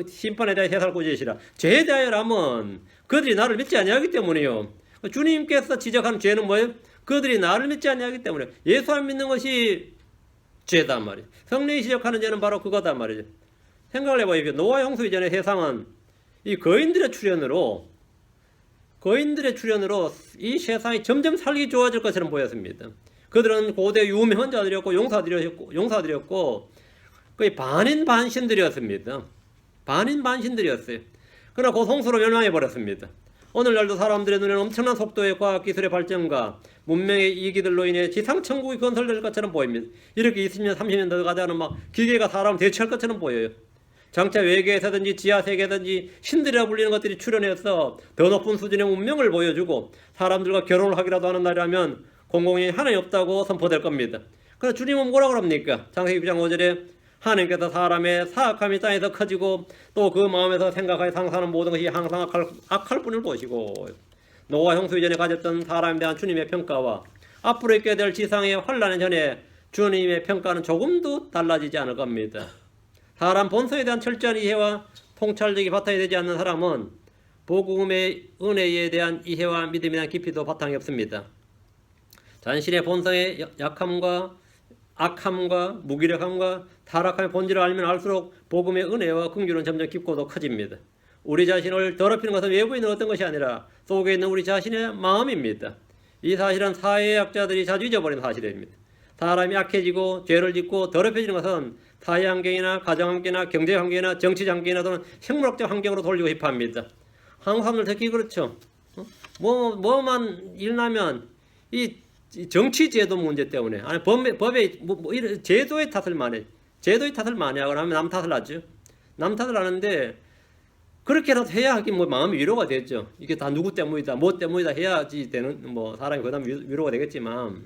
심판에 대하여 해설 꾸짖으시라. 죄에 대하여라면 그들이 나를 믿지 아니하기 때문이요. 주님께서 지적하는 죄는 뭐예요? 그들이 나를 믿지 아니하기 때문에 예수 안 믿는 것이 죄단 말이에요. 성령이 지적하는 죄는 바로 그거단 말이죠. 생각을 해봐요. 노아 홍수 이전의 세상은 이 거인들의 출현으로 이 세상이 점점 살기 좋아질 것처럼 보였습니다. 그들은 고대 유명한 자들이었고 용사들이었고 거의 반인반신들이었습니다. 반인반신들이었어요. 그러나 곧 홍수로 멸망해 버렸습니다. 오늘날도 사람들의 눈에는 엄청난 속도의 과학기술의 발전과 문명의 이기들로 인해 지상천국이 건설될 것처럼 보입니다. 이렇게 20년, 30년 더 가다가는 막 기계가 사람을 대체할 것처럼 보여요. 장차 외계에서든지 지하세계든지 신들이라 불리는 것들이 출현해서 더 높은 수준의 문명을 보여주고 사람들과 결혼을 하기라도 하는 날이라면 공공연히 하나님 없다고 선포될 겁니다. 그래서 주님은 뭐라고 합니까? 창세기 9장 5절에 하나님께서 사람의 사악함이 땅에서 커지고 또 그 마음에서 생각하여 상상하는 모든 것이 항상 악할 뿐을 보시고, 노아 홍수 이전에 가졌던 사람에 대한 주님의 평가와 앞으로 있게 될 지상의 환란의 전에 주님의 평가는 조금도 달라지지 않을 겁니다. 사람 본성에 대한 철저한 이해와 통찰력이 바탕이 되지 않는 사람은 복음의 은혜에 대한 이해와 믿음에 대한 깊이도 바탕이 없습니다. 자신의 본성의 약함과 악함과 무기력함과 타락함의 본질을 알면 알수록 복음의 은혜와 긍휼은 점점 깊고도 커집니다. 우리 자신을 더럽히는 것은 외부에 있는 어떤 것이 아니라 속에 있는 우리 자신의 마음입니다. 이 사실은 사회학자들이 자주 잊어버리는 사실입니다. 사람이 악해지고 죄를 짓고 더럽혀지는 것은 사회 환경이나 가정 환경이나 경제 환경이나 정치 환경이나 또는 생물학적 환경으로 돌리고 싶어 합니다. 한국 사람들 특히 그렇죠. 뭐만 일나면 이 정치 제도 문제 때문에 아니 법에 이런 제도의 탓을 많이 하거나 하면 남 탓을 하죠. 남 탓을 하는데 그렇게라도 해야 하긴 마음이 위로가 되죠. 이게 다 누구 때문이다, 뭐 때문이다 해야지 되는 사람이 그다음 위로가 되겠지만,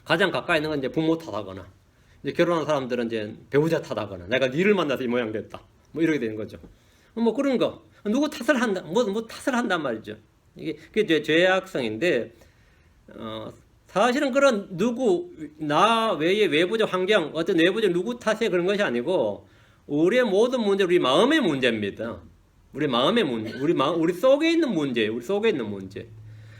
가장 가까이 있는 건 이제 부모 탓하거나 이제 결혼한 사람들은 이제 배우자 탓하거나 내가 니를 만나서 이 모양 됐다, 이렇게 되는 거죠. 그런 거 누구 탓을 한다, 뭐 탓을 한단 말이죠. 그게 죄악성인데. 사실은 그런 나 외의 외부적 환경, 어떤 내부적 누구 탓에 그런 것이 아니고 우리의 모든 문제, 우리 마음의 문제입니다. 우리 마음의 문제, 우리 속에 있는 문제,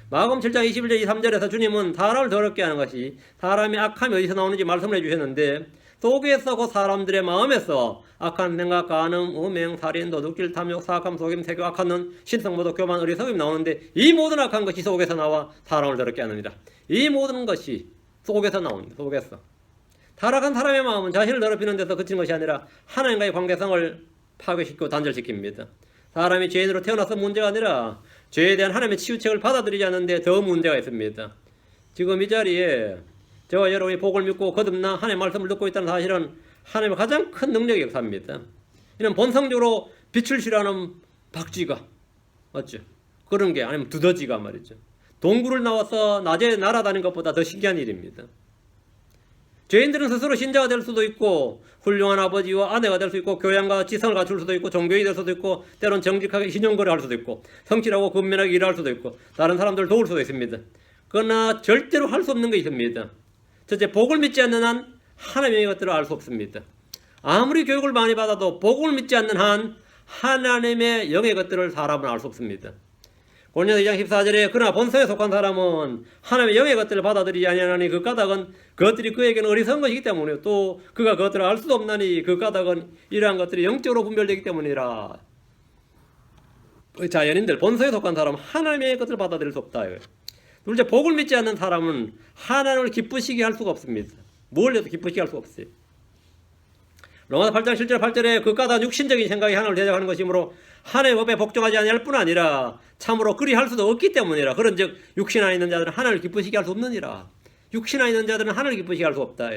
마가복음 7장 21절 23절에서 주님은 사람을 더럽게 하는 것이 사람의 악함이 어디서 나오는지 말씀을 해주셨는데 속에서 그 사람들의 마음에서 악한 생각, 간음, 음행, 살인, 도둑질, 탐욕, 사악함, 속임, 세교, 악한 눈, 신성, 모독, 교만, 어리석음이 나오는데 이 모든 악한 것이 속에서 나와 사람을 더럽게 합니다. 이 모든 것이 속에서 나옵니다. 속에서. 타락한 사람의 마음은 자신을 더럽히는 데서 그치는 것이 아니라 하나님과의 관계성을 파괴시키고 단절시킵니다. 사람이 죄인으로 태어나서 문제가 아니라 죄에 대한 하나님의 치유책을 받아들이지 않는데 더 문제가 있습니다. 지금 이 자리에 저와 여러분이 복을 믿고 거듭나 하나님의 말씀을 듣고 있다는 사실은 하나님의 가장 큰 능력의 역사입니다. 이는 본성적으로 빛을 싫어하는 박쥐가 맞죠? 그런 게 아니면 두더지가 말이죠. 동굴을 나와서 낮에 날아다니는 것보다 더 신기한 일입니다. 죄인들은 스스로 신자가 될 수도 있고 훌륭한 아버지와 아내가 될 수 있고 교양과 지성을 갖출 수도 있고 종교인이 될 수도 있고 때론 정직하게 신용거래 할 수도 있고 성실하고 근면하게 일할 수도 있고 다른 사람들을 도울 수도 있습니다. 그러나 절대로 할 수 없는 게 있습니다. 첫째, 복을 믿지 않는 한 하나님의 것들을 알 수 없습니다. 아무리 교육을 많이 받아도 복을 믿지 않는 한 하나님의 영의 것들을 사람은 알 수 없습니다. 고린도서 2장 14절에 그러나 본성에 속한 사람은 하나님의 영의 것들을 받아들이지 아니하나니 그 까닭은 그것들이 그에게는 어리석은 것이기 때문이요 또 그가 그것들을 알 수도 없나니 그 까닭은 이러한 것들이 영적으로 분별되기 때문이라. 자연인들 본성에 속한 사람은 하나님의 것들을 받아들일 수 없다. 둘째, 복을 믿지 않는 사람은 하나님을 기쁘시게 할 수가 없습니다. 뭘 해도 기쁘시게 할 수가 없어요. 로마서 8장 7절 8절에 그 까닭은 육신적인 생각이 하나님을 대적하는 것이므로 하나님의 법에 복종하지 아니할 뿐 아니라 참으로 그리 할 수도 없기 때문이라. 그런즉 육신 안에 있는 자들은 하나님을 기쁘시게 할 수 없느니라. 육신 안에 있는 자들은 하나님을 기쁘시게 할 수 없다.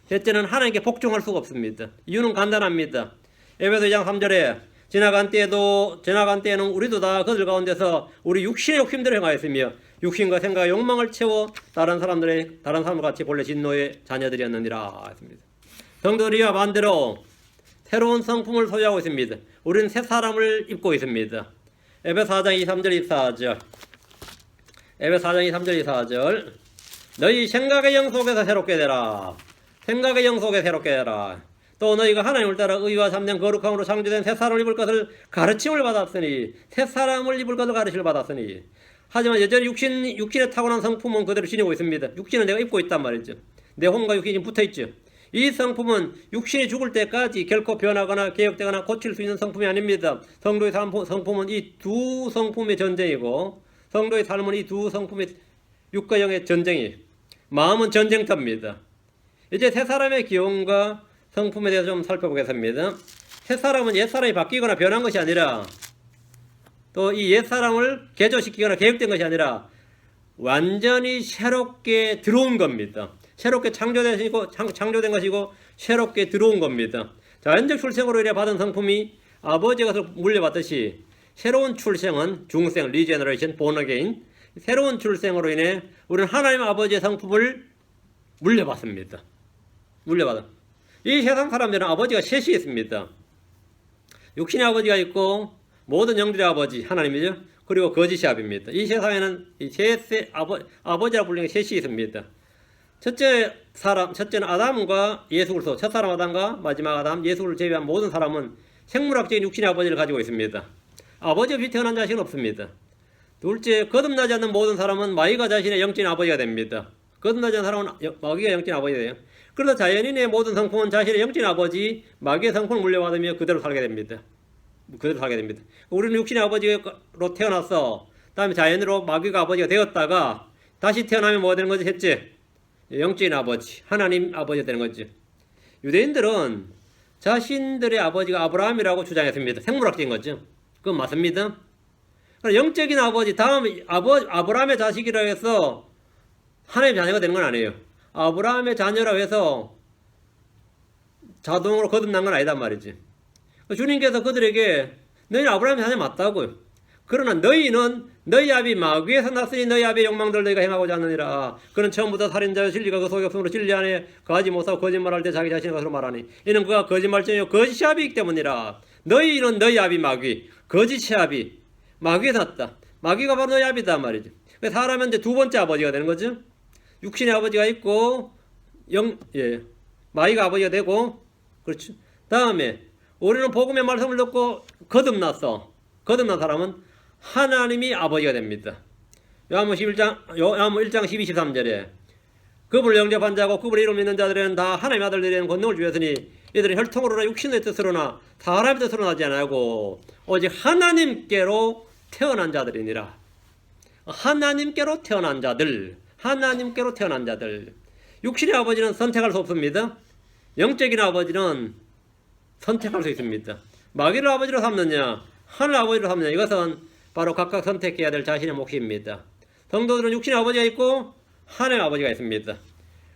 셋째는 하나님께 복종할 수가 없습니다. 이유는 간단합니다. 에베소 2장 3절에 지나간 때에는 우리도 다 그들 가운데서 우리 육신의 욕심대로 행하였으며 육신과 생각 욕망을 채워 다른 사람과 같이 본래 진노의 자녀들이었느니라 했습니다. 성도들이와 반대로 새로운 성품을 소유하고 있습니다. 우리는 새 사람을 입고 있습니다. 에베소 4장 23절 24절 에베소 4장 23절 24절 너희 생각의 영 속에서 새롭게 되라. 생각의 영 속에 새롭게 되라. 또 너희가 하나님을 따라 의와 참된 거룩함으로 창조된 새 사람을 입을 것을 가르침을 받았으니 새 사람을 입을 것을 가르침을 받았으니 하지만 여전히 육신의 타고난 성품은 그대로 지니고 있습니다. 육신은 내가 입고 있단 말이죠. 내 혼과 육신이 붙어있죠. 이 성품은 육신이 죽을 때까지 결코 변하거나 개혁되거나 고칠 수 있는 성품이 아닙니다. 성도의 성품은 이 두 성품의 전쟁이고 성도의 삶은 이 두 성품의 육과 영의 전쟁이 마음은 전쟁터입니다. 이제 새 사람의 기용과 성품에 대해서 좀 살펴보겠습니다. 새 사람은 옛 사람이 바뀌거나 변한 것이 아니라 또 이 옛 사람을 개조시키거나 개혁된 것이 아니라 완전히 새롭게 들어온 겁니다. 새롭게 창조된 것이고 새롭게 들어온 겁니다. 자연적 출생으로 인해 받은 성품이 아버지의 것을 물려받듯이 새로운 출생은 중생, 리제너레이션, 본어게인 새로운 출생으로 인해 우리는 하나님 아버지의 성품을 물려받습니다. 이 세상 사람들은 아버지가 셋이 있습니다. 육신의 아버지가 있고 모든 영들의 아버지 하나님이죠. 그리고 거짓의 아비입니다. 이 세상에는 이 아버지라 불리는 셋이 있습니다. 첫째는 아담과 예수 그리스도, 첫사람 아담과 마지막 아담, 예수를 제외한 모든 사람은 생물학적인 육신의 아버지를 가지고 있습니다. 아버지 없이 태어난 자식은 없습니다. 둘째, 거듭나지 않는 모든 사람은 마귀가 자신의 영적인 아버지가 됩니다. 거듭나지 않는 사람은 마귀가 영적인 아버지가 돼요. 그러나 자연인의 모든 성품은 자신의 영적인 아버지, 마귀의 성품을 물려받으며 그대로 살게 됩니다. 우리는 육신의 아버지로 태어나서 다음에 자연으로 마귀가 아버지가 되었다가 다시 태어나면 뭐가 되는 거지? 셋째, 영적인 아버지, 하나님 아버지가 되는 거지. 유대인들은 자신들의 아버지가 아브라함이라고 주장했습니다. 생물학적인 거죠. 그건 맞습니다. 영적인 아버지, 다음 아브라함의 자식이라고 해서 하나님의 자녀가 되는 건 아니에요. 아브라함의 자녀라고 해서 자동으로 거듭난 건 아니단 말이지. 주님께서 그들에게 너희는 아브라함의 자녀 맞다고요. 그러나 너희는 너희 아비 마귀에서 났으니 너희 아비의 욕망들 너희가 행하고자 하느니라. 그는 처음부터 살인자여 진리가 그 속에 없으므로 진리 안에 거하지 못하고 거짓말할 때 자기 자신의 것으로 말하니 이는 그가 거짓말쟁이요 거짓의 아비이기 때문이라. 너희는 너희 아비 마귀, 거짓의 아비, 마귀에서 났다. 마귀가 바로 너희 아비다 말이지. 사람은 이제 두 번째 아버지가 되는 거죠. 육신의 아버지가 있고 마귀가 아버지가 되고, 그렇죠. 다음에 우리는 복음의 말씀을 듣고 거듭난 사람은 하나님이 아버지가 됩니다. 요한복음 1장 12, 13절에 그분을 영접한 자고 그분을 이름 믿는 자들은 다 하나님의 아들들이라는 권능을 주셨으니 이들은 혈통으로나 육신의 뜻으로나 사람의 뜻으로 나지 아니하고 오직 하나님께로 태어난 자들이니라. 하나님께로 태어난 자들, 하나님께로 태어난 자들. 육신의 아버지는 선택할 수 없습니다. 영적인 아버지는 선택할 수 있습니다. 마귀를 아버지로 삼느냐 하늘 아버지로 삼느냐, 이것은 바로 각각 선택해야 될 자신의 몫입니다. 성도들은 육신의 아버지가 있고 하나님의 아버지가 있습니다.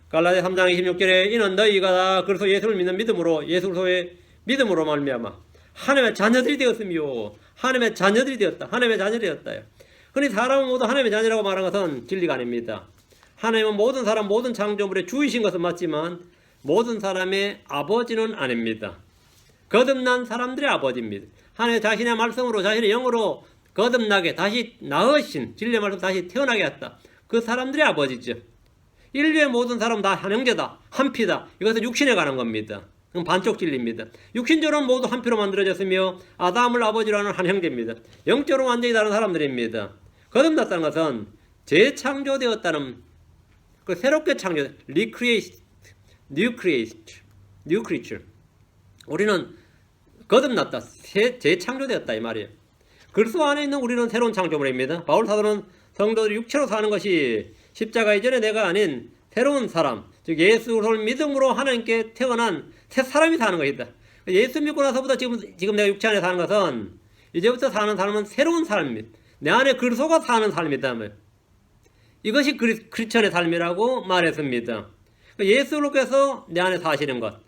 갈라디아 3장 26절에 이는 너희가 다 그리스도 예수를 믿는 믿음으로, 예수 그리스도의 믿음으로 말미암아 하나님의 자녀들이 되었으며, 하나님의 자녀들이 되었다. 하나님의 자녀들이 되었다. 흔히 사람은 모두 하나님의 자녀라고 말하는 것은 진리가 아닙니다. 하나님은 모든 사람, 모든 창조물의 주이신 것은 맞지만 모든 사람의 아버지는 아닙니다. 거듭난 사람들의 아버지입니다. 하나님 자신의 말씀으로, 자신의 영으로 거듭나게 다시 낳으신, 진리의 말씀 다시 태어나게 했다. 그 사람들의 아버지죠. 인류의 모든 사람은 다 한 형제다, 한 피다. 이것은 육신에 관한 겁니다. 그건 반쪽 진리입니다. 육신적으로는 모두 한 피로 만들어졌으며 아담을 아버지로 하는 한 형제입니다. 영적으로 완전히 다른 사람들입니다. 거듭났다는 것은 재창조되었다는, 그 새롭게 창조, new creature. 우리는 거듭났다, 재창조되었다 이 말이에요. 그리스도 안에 있는 우리는 새로운 창조물입니다. 바울 사도는 성도들이 육체로 사는 것이 십자가 이전에 내가 아닌 새로운 사람, 즉 예수 그리스도를 믿음으로 하나님께 태어난 새 사람이 사는 것이다. 예수 믿고 나서부터 지금 내가 육체 안에 사는 것은, 이제부터 사는 삶은 새로운 삶입니다. 내 안에 그리스도가 사는 삶이다. 이것이 크리스천의 삶이라고 말했습니다. 예수로께서 내 안에 사시는 것.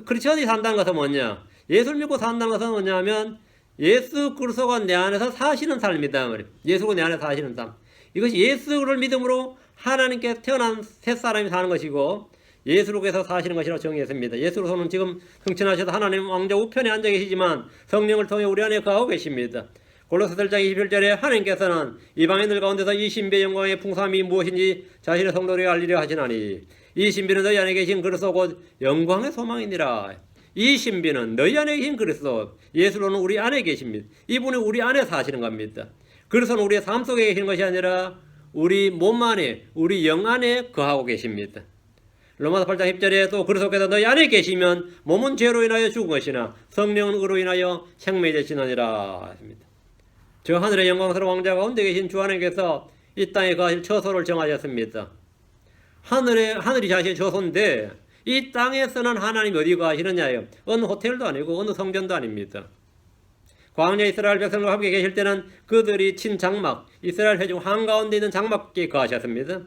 크리스천이 산다는 것은 뭐냐? 예수를 믿고 산다는 것은 뭐냐면 예수 그리스도가 내 안에서 사시는 삶이다. 예수가 내 안에 사시는 삶. 이것이 예수를 믿음으로 하나님께 태어난 새 사람이 사는 것이고 예수로께서 사시는 것이라고 정의했습니다. 예수로서는 지금 승천하셔서 하나님 왕자 우편에 앉아 계시지만 성령을 통해 우리 안에 거하고 계십니다. 골로새서 1장 21절에 하나님께서는 이방인들 가운데서 이 신비의 영광의 풍성함이 무엇인지 자신의 성도들에게 알리려 하시나니 이 신비는 너희 안에 계신 그리스도 곧 영광의 소망이니라. 이 신비는 너희 안에 계신 그리스도, 예수로는 우리 안에 계십니다. 이분이 우리 안에 사시는 겁니다. 그리스도는 우리의 삶 속에 계시는 것이 아니라 우리 몸 안에, 우리 영 안에 거하고 계십니다. 로마서 8장 10절에 또 그리스도께서 너희 안에 계시면 몸은 죄로 인하여 죽은 것이나 성령은 의로 인하여 생명이 되시느니라 했습니다. 저 하늘의 영광스러운 왕자 가운데 계신 주 하나님께서 이 땅에 거하실 처소를 정하셨습니다. 하늘이 자신의 처소인데 이 땅에서는 하나님이 어디 거하시느냐요? 어느 호텔도 아니고 어느 성전도 아닙니다. 광야 이스라엘 백성과 함께 계실 때는 그들이 친 장막, 이스라엘 회중 한가운데 있는 장막에 거하셨습니다.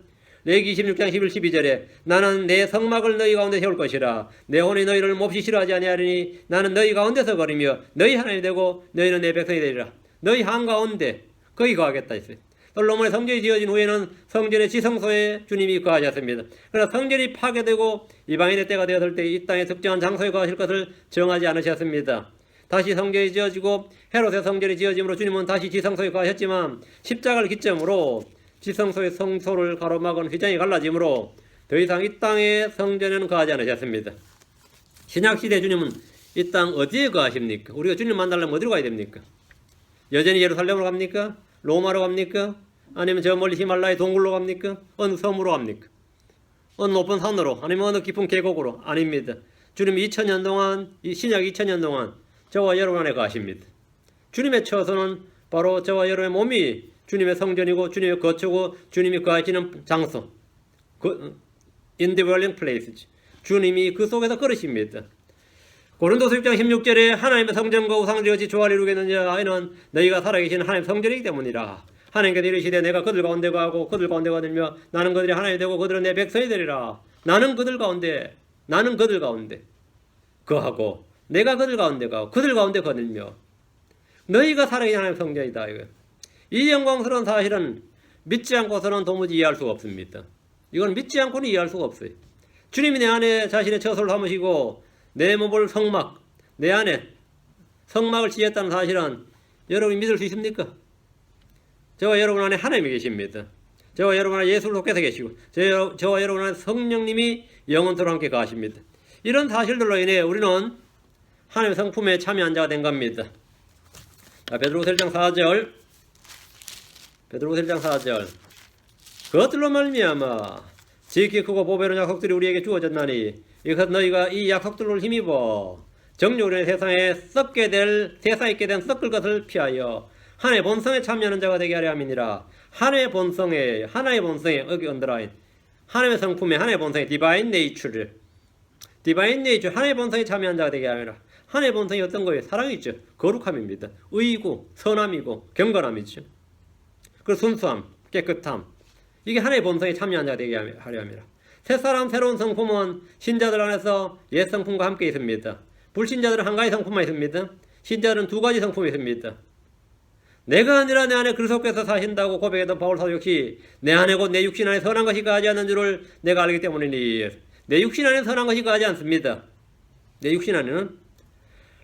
레위기 26장 11, 12절에 나는 내 성막을 너희 가운데 세울 것이라 내 혼이 너희를 몹시 싫어하지 아니하리니 나는 너희 가운데서 거리며 너희 하나님이 되고 너희는 내 백성이 되리라. 너희 한가운데 거기 거하겠다 했어요. 솔로몬의 성전이 지어진 후에는 성전의 지성소에 주님이 거하셨습니다. 그러나 성전이 파괴되고 이방인의 때가 되었을 때 이 땅에 특정한 장소에 거하실 것을 정하지 않으셨습니다. 다시 성전이 지어지고 헤롯의 성전이 지어짐으로 주님은 다시 지성소에 거하셨지만 십자가를 기점으로 지성소의 성소를 가로막은 휘장이 갈라짐으로 더 이상 이 땅의 성전에는 거하지 않으셨습니다. 신약시대 주님은 이 땅 어디에 거하십니까? 우리가 주님 만나려면 어디로 가야 됩니까? 여전히 예루살렘으로 갑니까? 로마로 갑니까? 아니면 저 멀리 히말라야 동굴로 갑니까? 어느 섬으로 갑니까? 어느 높은 산으로? 아니면 어느 깊은 계곡으로? 아닙니다. 주님이 2000년 동안, 신약 2000년 동안 저와 여러분 안에 거하십니다. 주님의 처소는 바로 저와 여러분의 몸이 주님의 성전이고 주님의 거처고 주님이 거하시는 장소, indwelling place, 주님이 그 속에서 걸으십니다. 고린도서 6장 16절에 하나님의 성전과 우상들이 어찌 조화를 이루겠느냐 이는 너희가 살아계신 하나님의 성전이기 때문이라. 하나님께서 이르시되 내가 그들 가운데 거하고 그들 가운데 거들며 나는 그들이 하나님이 되고 그들은 내 백성이 되리라. 나는 그들 가운데 거하고 내가 그들 가운데 가고 그들 가운데 거들며 너희가 살아계신 하나님의 성전이다. 이 영광스러운 사실은 믿지 않고서는 도무지 이해할 수가 없습니다. 이건 믿지 않고는 이해할 수가 없어요. 주님이 내 안에 자신의 처소를 삼으시고 내 몸을 성막, 내 안에 성막을 지었다는 사실은 여러분이 믿을 수 있습니까? 저와 여러분 안에 하나님이 계십니다. 저와 여러분 안에 예수를 속해서 계시고 저와 여러분 안에 성령님이 영원토록 함께 가십니다. 이런 사실들로 인해 우리는 하나님의 성품에 참여한 자가 된 겁니다. 베드로후서 1장 4절 그것들로 말미암아 지극히 크고 보배로운 약속들이 우리에게 주어졌나니 이것 너희가 이 약속들을 힘입어 정욕의 세상에 세상에 있게 된 썩을 것을 피하여 하나의 본성에 참여하는 자가 되게 하려 함이니라. 하나의 본성에 여기 언더라인 하나님의 성품에 하나의 본성에 디바인 네이처를 하나의 본성에 참여한 자가 되게 하라. 하나의 본성이 어떤 거예요? 사랑이죠. 거룩함입니다. 의이고 선함이고 경건함이죠. 그리고 순수함, 깨끗함. 이게 하나의 본성에 참여한 자가 되게 하려 함이라. 새사람 새로운 성품은 신자들 안에서 옛 성품과 함께 있습니다. 불신자들은 한 가지 성품만 있습니다. 신자들은 두 가지 성품이 있습니다. 내가 아니라 내 안에 그리스도께서 사신다고 고백했던 바울 사도 역시 내 안에 곧 내 육신 안에 선한 것이 거하지 않는 줄을 내가 알기 때문이니 내 육신 안에 선한 것이 거하지 않습니다. 내 육신 안에는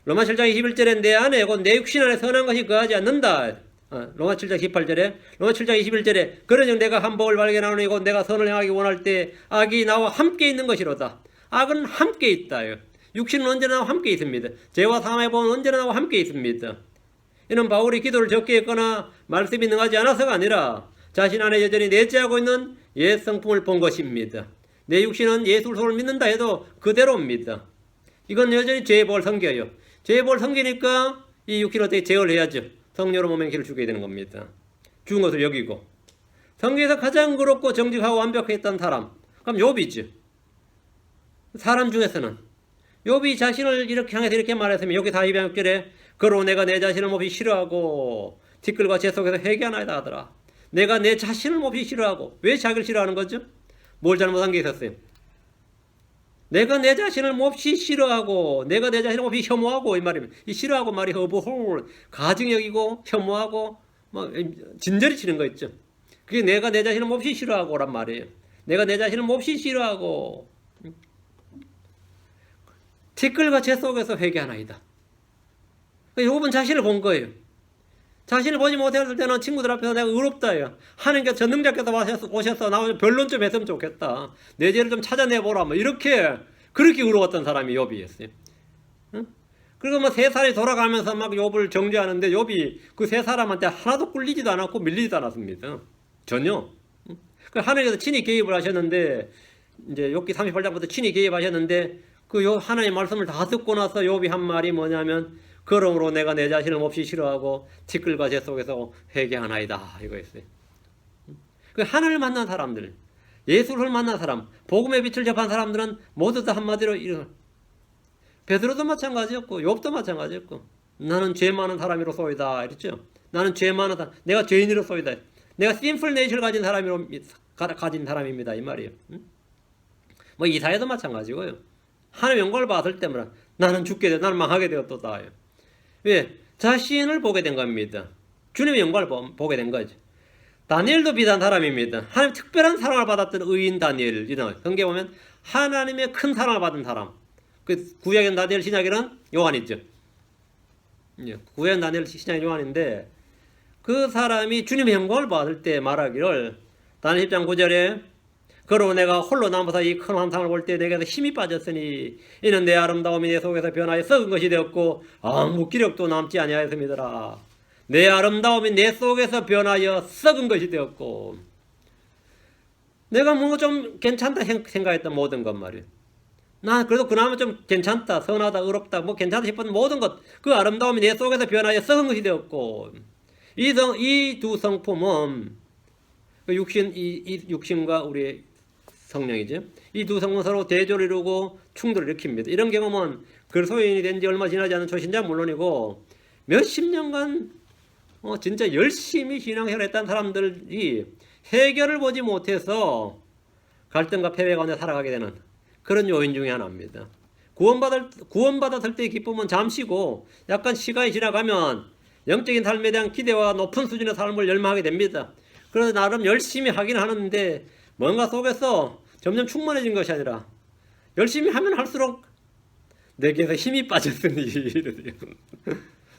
로마 7장 21절에 내 안에 곧 내 육신 안에 선한 것이 거하지 않는다. 로마 7장 18절에 로마 7장 21절에 그러즉 내가 한 법을 발견하노니 곧 내가 선을 행하기 원할 때 악이 나와 함께 있는 것이로다. 악은 함께 있다. 육신은 언제나 나와 함께 있습니다. 죄와 사망의 법은 언제나 나와 함께 있습니다. 이는 바울이 기도를 적게 했거나 말씀이 능하지 않아서가 아니라 자신 안에 여전히 내재하고 있는 옛 성품을 본 것입니다. 내 육신은 예수 그리스도를 믿는다 해도 그대로입니다. 이건 여전히 죄의 법을 섬겨요. 죄의 법을 섬기니까 이 육신을 어떻게 제어해야죠. 성령으로 몸에 기를 주게 되는 겁니다. 죽은 것을 여기고 성경에서 가장 그렇고 정직하고 완벽했던 사람 그럼 욥이죠. 사람 중에서는 욥이 자신을 이렇게 향해서 이렇게 말했으면 여기 42장절에 그로 내가 내 자신을 몹시 싫어하고 티끌과 재 속에서 회개하나이다 하더라. 내가 내 자신을 몹시 싫어하고 왜 자기를 싫어하는 거죠? 뭘 잘못한 게 있었어요? 내가 내 자신을 몹시 싫어하고 내가 내 자신을 몹시 혐오하고 이 말입니다. 이 싫어하고 말이 허브홀 가증 여기고 혐오하고 뭐 진저리 치는 거 있죠. 그게 내가 내 자신을 몹시 싫어하고란 말이에요. 내가 내 자신을 몹시 싫어하고 티끌과 재 속에서 회개하나이다. 욥은 자신을 본 거예요. 자신을 보지 못했을 때는 친구들 앞에서 내가 의롭다요. 하나님께서 전능자께서 오셔서 나 변론 좀 했으면 좋겠다. 내 죄를 좀 찾아내보라. 뭐 이렇게 그렇게 의로웠던 사람이 욥이었어요. 응? 그리고 뭐 세 살이 돌아가면서 막 욥을 정죄하는데 욥이 그 세 사람한테 하나도 꿀리지도 않았고 밀리지도 않았습니다. 전혀. 응? 하나님께서 친히 개입을 하셨는데 이제 욥기 38장부터 친히 개입하셨는데 그 하나님의 말씀을 다 듣고 나서 욥이 한 말이 뭐냐면 그러므로 내가 내 자신을 몹시 싫어하고 티끌과 재 속에서 회개하나이다 이거였어요. 그 하나님을 만난 사람들, 예수를 만난 사람, 복음의 빛을 접한 사람들은 모두 다 한마디로 이런 베드로도 마찬가지였고 욥도 마찬가지였고 나는 죄 많은 사람이로소이다 이랬죠. 나는 죄 많은 사람, 내가 죄인이로소이다. 내가 심플 네이처를 가진 사람입니다 이 말이에요. 뭐 이사야도 마찬가지고요. 하나님의 영광을 받을 때마다 나는 죽게 돼, 나는 망하게 되었도다. 왜? 자신을 보게 된 겁니다. 주님의 영광을 보게 된 거죠. 다니엘도 비슷한 사람입니다. 하나님 특별한 사랑을 받았던 의인 다니엘. 성경에 보면 하나님의 큰 사랑을 받은 사람. 그 구약의 다니엘, 신약에는 요한이죠. 구약의 다니엘, 신약의 요한인데 그 사람이 주님의 영광을 받을 때 말하기를 다니엘 10장 9절에 그러고 내가 홀로 남아서 이 큰 환상을 볼 때 내게서 힘이 빠졌으니 이는 내 아름다움이 내 속에서 변하여 썩은 것이 되었고 아무 기력도 남지 아니하였음이더라. 내 아름다움이 내 속에서 변하여 썩은 것이 되었고 내가 뭔가 좀 괜찮다 생각했던 모든 것 말이에요. 나 그래도 그나마 좀 괜찮다, 선하다, 의롭다, 뭐 괜찮다 싶었던 모든 것 그 아름다움이 내 속에서 변하여 썩은 것이 되었고 이 두 성품은 육신과 우리의 성령이죠. 이 두 성은 서로 대조를 이루고 충돌을 일으킵니다. 이런 경험은 그리스도인이 된 지 얼마 지나지 않은 초신자 물론이고 몇십 년간 진짜 열심히 신앙생활을 했던 사람들이 해결을 보지 못해서 갈등과 패배 가운데 살아가게 되는 그런 요인 중에 하나입니다. 구원받았을 때의 기쁨은 잠시고 약간 시간이 지나가면 영적인 삶에 대한 기대와 높은 수준의 삶을 열망하게 됩니다. 그래서 나름 열심히 하긴 하는데 뭔가 속에서 점점 충만해진 것이 아니라 열심히 하면 할수록 내게서 힘이 빠졌으니 이러세요.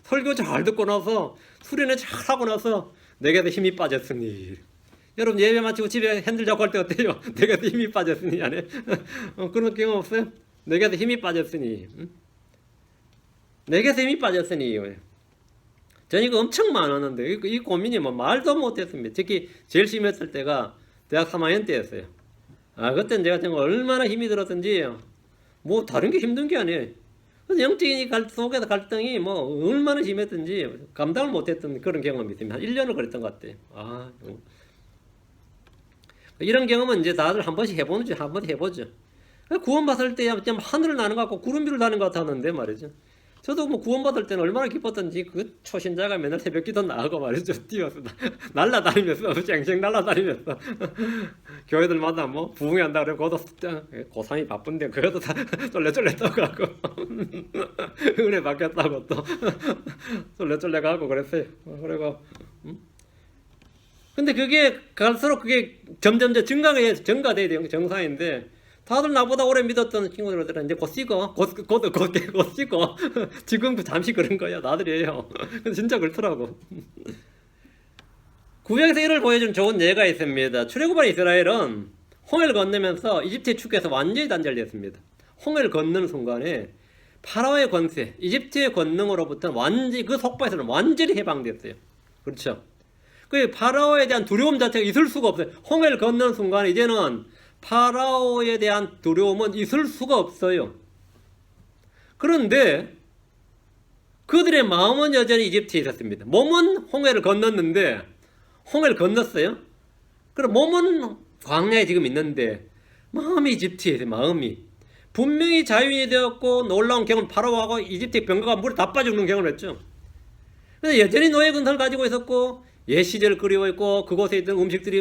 설교 잘 듣고 나서 수련회 잘 하고 나서 내게서 힘이 빠졌으니 여러분 예배 마치고 집에 핸들 잡고 할 때 어때요? 내게서 힘이 빠졌으니 안에 그런 경험 없어요? 내게서 힘이 빠졌으니 내게서 힘이 빠졌으니 저는 이거 엄청 많았는데 이 고민이 뭐 말도 못했습니다. 특히 제일 심했을 때가 대학 3학년 때였어요. 그때 내가 정말 얼마나 힘이 들었던지 뭐 다른 게 힘든 게 아니에요. 그래서 영적인 속에서 갈등이 뭐 얼마나 심했던지 감당을 못했던 그런 경험이 있습니다. 한 1년을 그랬던 것 같아요. 이런 경험은 이제 다들 한 번씩 해보죠. 구원받을 때 하늘을 나는 것 같고 구름 위를 나는 것 같았는데 말이죠. 저도 뭐 구원받을 때는 얼마나 기뻤던지 그 초신자가 맨날 새벽기도 나가고 말이죠. 뛰어서 날라다니면서 쨍쨍 날라다니면서 교회들마다 뭐 부흥한다 그래 고3이 바쁜데 그래도 다 쫄래쫄래 떠가고 은혜 받겠다고 또 쫄래쫄래 가고 그랬어요. 그리고 근데 그게 갈수록 그게 점점 증가돼야 돼요. 정상인데 다들 나보다 오래 믿었던 친구들은 이제 곧 식어. 지금 잠시 그런 거야. 나들이에요. 근데 진짜 그렇더라고. 구약에서 이를 보여준 좋은 예가 있습니다. 출애굽한 이스라엘은 홍해를 건너면서 이집트의 축에서 완전히 단절됐습니다. 홍해를 건너는 순간에 파라오의 권세, 이집트의 권능으로부터 그 속박에서는 완전히 해방됐어요. 그렇죠? 그 파라오에 대한 두려움 자체가 있을 수가 없어요. 홍해를 건너는 순간 이제는 파라오에 대한 두려움은 있을 수가 없어요. 그런데 그들의 마음은 여전히 이집트에 있었습니다. 몸은 홍해를 건넜는데 홍해를 건넜어요. 그럼 몸은 광야에 지금 있는데 마음이 이집트에 있어요. 마음이 분명히 자유인이 되었고 놀라운 경험, 파라오하고 이집트의 병거가 물에 다 빠져 죽는 경험을 했죠. 근데 여전히 노예 근성을 가지고 있었고 옛 시절을 그리워했고 그곳에 있던 음식들이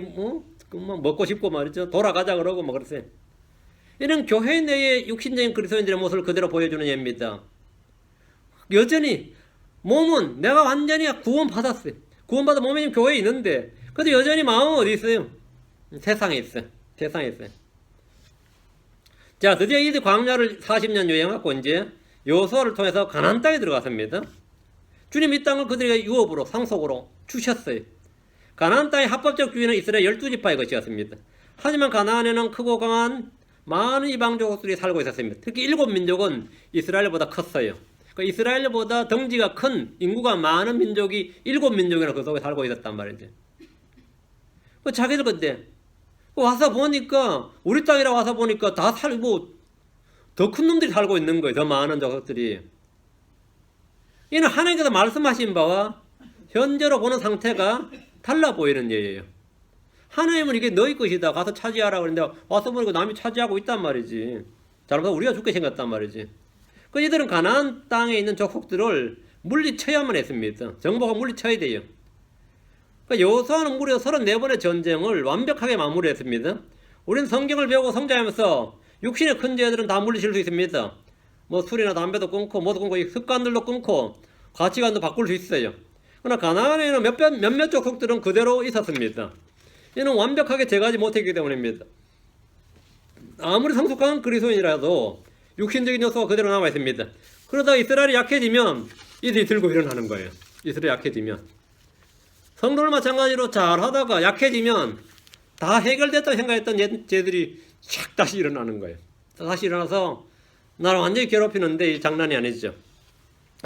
먹고 싶고 말이죠. 돌아가자 그러고 뭐 그랬어요. 이런 교회 내의 육신적인 그리스도인들의 모습을 그대로 보여주는 예입니다. 여전히 몸은 내가 완전히 구원받았어요. 구원받아 몸이 교회에 있는데 근데 여전히 마음은 어디 있어요? 세상에 있어요. 자, 드디어 이 광야를 40년 여행하고 이제 여호수아를 통해서 가나안 땅에 들어갔습니다. 주님 이 땅을 그들에게 유업으로 상속으로 주셨어요. 가나안 땅의 합법적 주인은 이스라엘 12지파의 것이었습니다. 하지만 가나안에는 크고 강한 많은 이방족들이 살고 있었습니다. 특히 7민족은 이스라엘보다 컸어요. 그러니까 이스라엘보다 덩치가 큰 인구가 많은 민족이 7민족이나 그 속에 살고 있었단 말이죠. 자기들 근데 와서 보니까 우리 땅이라 와서 보니까 다 살고 더 큰 놈들이 살고 있는 거예요. 더 많은 족속들이. 이는 하나님께서 말씀하신 바와 현재로 보는 상태가 달라 보이는 예예요. 하나님은 이게 너희 것이다. 가서 차지하라 그랬는데 와서 보니까 남이 차지하고 있단 말이지. 잘못하면 우리가 죽게 생겼단 말이지. 그 이들은 가나안 땅에 있는 족속들을 물리쳐야만 했습니다. 정복하고 물리쳐야 돼요. 그러니까 여호수아는 무려 34번의 전쟁을 완벽하게 마무리했습니다. 우리는 성경을 배우고 성장하면서 육신의 큰 죄들은 다 물리칠 수 있습니다. 뭐 술이나 담배도 끊고 뭐도 끊고 습관들도 끊고 가치관도 바꿀 수 있어요. 그러나 가나안에는 몇몇 족속들은 그대로 있었습니다. 이는 완벽하게 제거하지 못했기 때문입니다. 아무리 성숙한 그리스도인이라도 육신적인 요소가 그대로 남아 있습니다. 그러다 이스라엘이 약해지면 이들이 들고 일어나는 거예요. 이스라엘이 약해지면. 성도를 마찬가지로 잘하다가 약해지면 다 해결됐다고 생각했던 죄들이 샥 다시 일어나는 거예요. 다시 일어나서 나를 완전히 괴롭히는데 이 장난이 아니죠.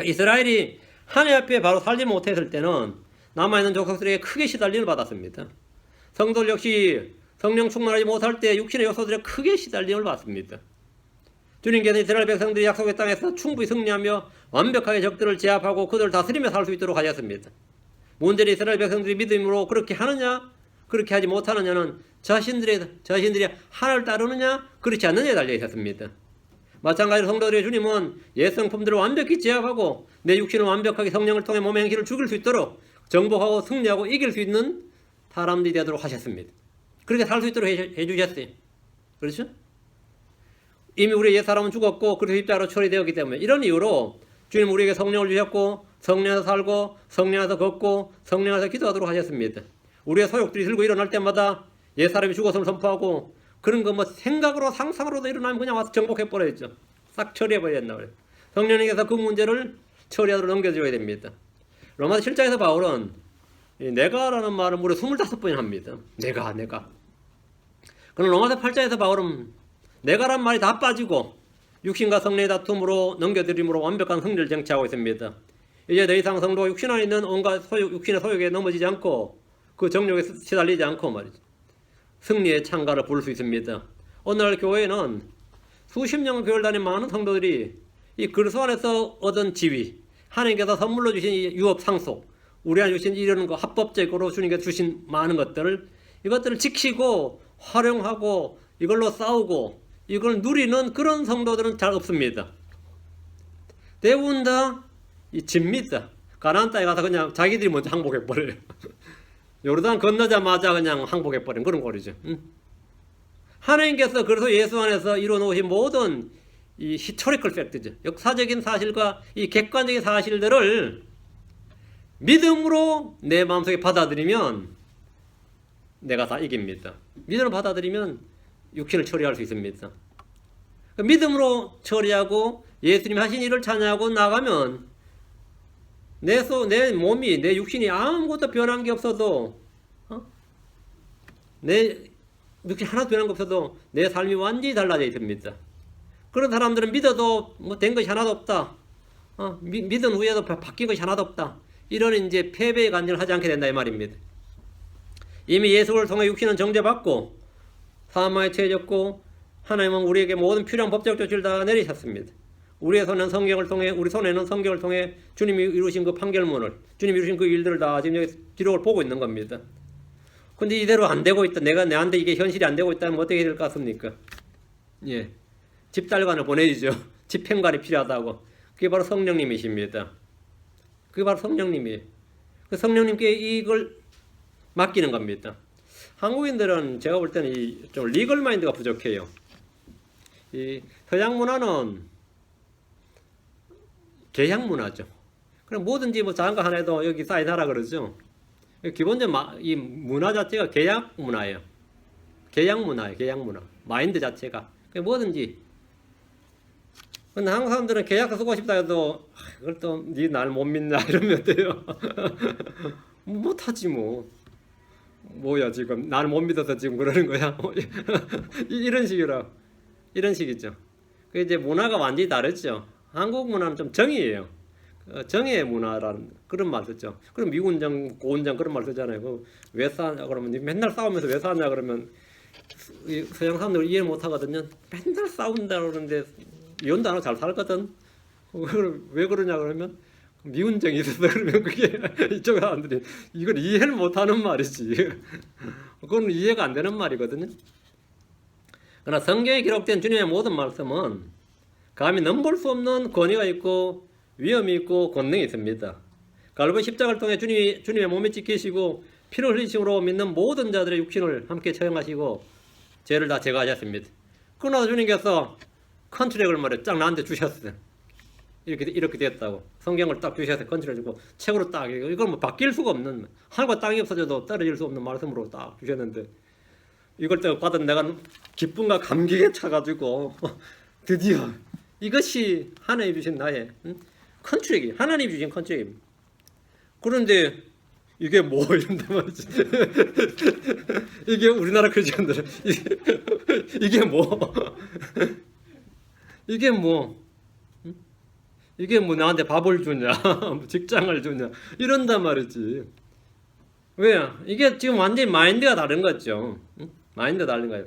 이스라엘이 하나님 앞에 바로 살지 못했을 때는 남아있는 족속들에게 크게 시달림을 받았습니다. 성도들 역시 성령 충만하지 못할 때 육신의 요소들에 크게 시달림을 받습니다. 주님께서 이스라엘 백성들이 약속의 땅에서 충분히 승리하며 완벽하게 적들을 제압하고 그들을 다스리며 살 수 있도록 하셨습니다. 문제는 이스라엘 백성들이 믿음으로 그렇게 하느냐 그렇게 하지 못하느냐는 자신들이 하나를 따르느냐 그렇지 않느냐에 달려 있었습니다. 마찬가지로 성도들의 주님은 옛 성품들을 완벽히 제압하고 내 육신을 완벽하게 성령을 통해 몸의 행실을 죽일 수 있도록 정복하고 승리하고 이길 수 있는 사람들이 되도록 하셨습니다. 그렇게 살 수 있도록 해주셨어요. 그렇죠? 이미 우리의 옛사람은 죽었고 그리스도 십자가로 처리되었기 때문에 이런 이유로 주님 우리에게 성령을 주셨고 성령에서 살고 성령에서 걷고 성령에서 기도하도록 하셨습니다. 우리의 소욕들이 들고 일어날 때마다 옛사람이 죽었음을 선포하고 그런 거 뭐 생각으로 상상으로도 일어나면 그냥 와서 정복해버려야죠. 싹 처리해버려야 된다 그래요. 성령님께서 그 문제를 처리하도록 넘겨줘야 됩니다. 로마서 7장에서 바울은 내가라는 말을 무려 25번이나 합니다. 내가. 그럼 로마서 8장에서 바울은 내가란 말이 다 빠지고 육신과 성령의 다툼으로 넘겨드림으로 완벽한 승리를 쟁취하고 있습니다. 이제 더 이상 성도가 육신 안에 있는 온갖 육신의 소욕에 넘어지지 않고 그 정욕에 시달리지 않고 말이죠. 승리의 창가를 부를 수 있습니다. 오늘날 교회는 수십 년을 교회를 다닌 많은 성도들이 이 그리스도 안에서 얻은 지위, 하나님께서 선물로 주신 유업 상속, 우리한테 주신 이런 거 합법적으로 주님께서 주신 많은 것들을 이것들을 지키고 활용하고 이걸로 싸우고 이걸 누리는 그런 성도들은 잘 없습니다. 대부분 다 이 집니다. 가나안 땅에 가서 그냥 자기들이 먼저 항복해 버려요. 요르단 건너자마자 그냥 항복해 버린 그런 꼴이죠. 하나님께서 그래서 예수 안에서 이루어놓으신 모든 이 히스토리컬 팩트죠. 역사적인 사실과 이 객관적인 사실들을 믿음으로 내 마음속에 받아들이면 내가 다 이깁니다. 믿음으로 받아들이면 육신을 처리할 수 있습니다. 믿음으로 처리하고 예수님이 하신 일을 찬양하고 나가면 내 몸이, 내 육신이 아무것도 변한 게 없어도 내 육신 하나도 변한 게 없어도 내 삶이 완전히 달라져 있습니다. 그런 사람들은 믿어도 뭐 된 것이 하나도 없다. 믿은 후에도 바뀐 것이 하나도 없다. 이런 이제 패배의 간증을 하지 않게 된다 이 말입니다. 이미 예수를 통해 육신은 정죄받고 사망에 처해졌고 하나님은 우리에게 모든 필요한 법적 조치를 다 내리셨습니다. 우리 손에는 성경을 통해 주님이 이루신 그 판결문을, 주님이 이루신 그 일들을 다 지금 여기 기록을 보고 있는 겁니다. 근데 이대로 안 되고 있다. 내한테 이게 현실이 안 되고 있다면 어떻게 될 것 같습니까? 예. 집달관을 보내주죠. 집행관이 필요하다고. 그게 바로 성령님이십니다. 그게 바로 성령님이에요. 그 성령님께 이걸 맡기는 겁니다. 한국인들은 제가 볼 때는 좀 리걸 마인드가 부족해요. 이 서양 문화는 계약 문화죠. 그럼 뭐든지 뭐 장가 하나도 여기 사인하라 그러죠. 기본적으로 이 문화 자체가 계약 문화예요. 계약 문화예요. 계약 문화. 마인드 자체가. 뭐든지. 근데 한국 사람들은 계약서 쓰고 싶다 해도 그걸 또 니 날 못 믿나 이러면 돼요. 못하지 뭐. 뭐야 지금 날 못 믿어서 지금 그러는 거야. 이런 식이라. 이런 식이죠. 그 이제 문화가 완전히 다르죠. 한국 문화는 좀 정의예요. 정의의 문화라는 그런 말 쓰죠. 그럼 미운정, 고운정 그런 말 쓰잖아요. 왜 싸냐 그러면 맨날 싸우면서 왜 싸냐 그러면 서양 사람들 이해 못 하거든요. 맨날 싸운다 그러는데 이혼도 안 하고 잘 살거든. 왜 그러냐 그러면 미운정이 있어서 그러면 그게 이쪽 사람들이 이걸 이해를 못 하는 말이지. 그건 이해가 안 되는 말이거든요. 그러나 성경에 기록된 주님의 모든 말씀은 감히 넘볼 수 없는 권위가 있고 위험이 있고 권능이 있습니다. 갈보리 십자가를 통해 주님의 몸에 지키시고 피를 흘리심으로 믿는 모든 자들의 육신을 함께 처형하시고 죄를 다 제거하셨습니다. 그러나 주님께서 컨트랙을 말해 쫙 나한테 주셨어요. 이렇게 됐다고. 성경을 딱 주셔서 컨트랙을 주고 책으로 딱 이걸 뭐 바뀔 수가 없는 하늘과 땅이 없어져도 떨어질 수 없는 말씀으로 딱 주셨는데 이걸 또 받은 내가 기쁨과 감격에 차가지고 드디어 이것이 하나님이 주신 나의 컨트랙이 하나님이 주신 컨트랙입니다. 그런데 이게 뭐 이런데 말이지. 이게 우리나라 크리스천들은 이게 뭐 이게 뭐 나한테 밥을 주냐 직장을 주냐 이런단 말이지. 왜? 이게 지금 완전히 마인드가 다른 거죠. 마인드가 다른 거예요.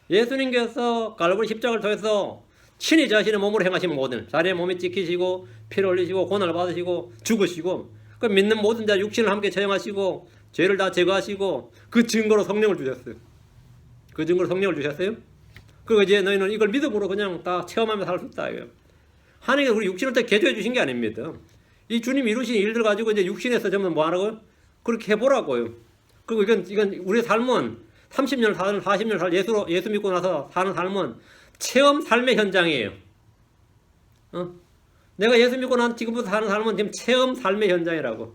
예수님께서 갈보리 십자가를 통해서 친히 자신의 몸으로 행하신 모든 자기의 몸에 지키시고 피를 흘리시고 고난을 받으시고 죽으시고 그 믿는 모든 자 육신을 함께 처형하시고 죄를 다 제거하시고 그 증거로 성령을 주셨어요. 그 증거로 성령을 주셨어요. 그리고 이제 너희는 이걸 믿음으로 그냥 다 체험하며 살 수 있다. 하나님께서 우리 육신을 다 개조해 주신 게 아닙니다. 이 주님이 이루신 일들 가지고 이제 육신에서 전부 뭐 하라고요? 그렇게 해보라고요. 그리고 이건 우리의 삶은 30년 사는 40년 살 예수 믿고 나서 사는 삶은 체험 삶의 현장이에요. 내가 예수 믿고 난 지금부터 사는 삶은 지금 체험 삶의 현장이라고.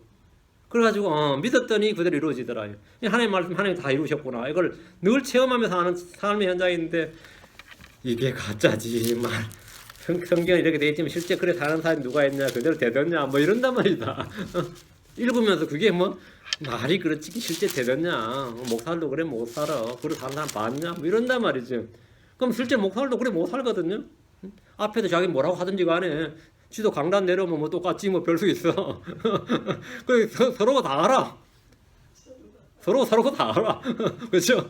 그래가지고 믿었더니 그대로 이루어지더라. 하나님 말씀 하나님 다 이루셨구나. 이걸 늘 체험하면서 사는 삶의 현장인데 이게 가짜지 말. 성경이 이렇게 돼 있지만 실제 그래 사는 사람이 누가 있냐 그대로 되었냐 뭐 이런단 말이다. 읽으면서 그게 뭐 말이 그렇지 실제 되었냐 목살도 그래 못 살아 그래 사는 사람 봤냐 뭐 이런단 말이지. 그럼 실제 목살도 그래 못 살거든요. 앞에도 자기 뭐라고 하든지 간에 지도 강단 내려오면 뭐 똑같지 뭐 별 수 있어. 그 서로가 다 알아. 서로가 다 알아. 그렇죠?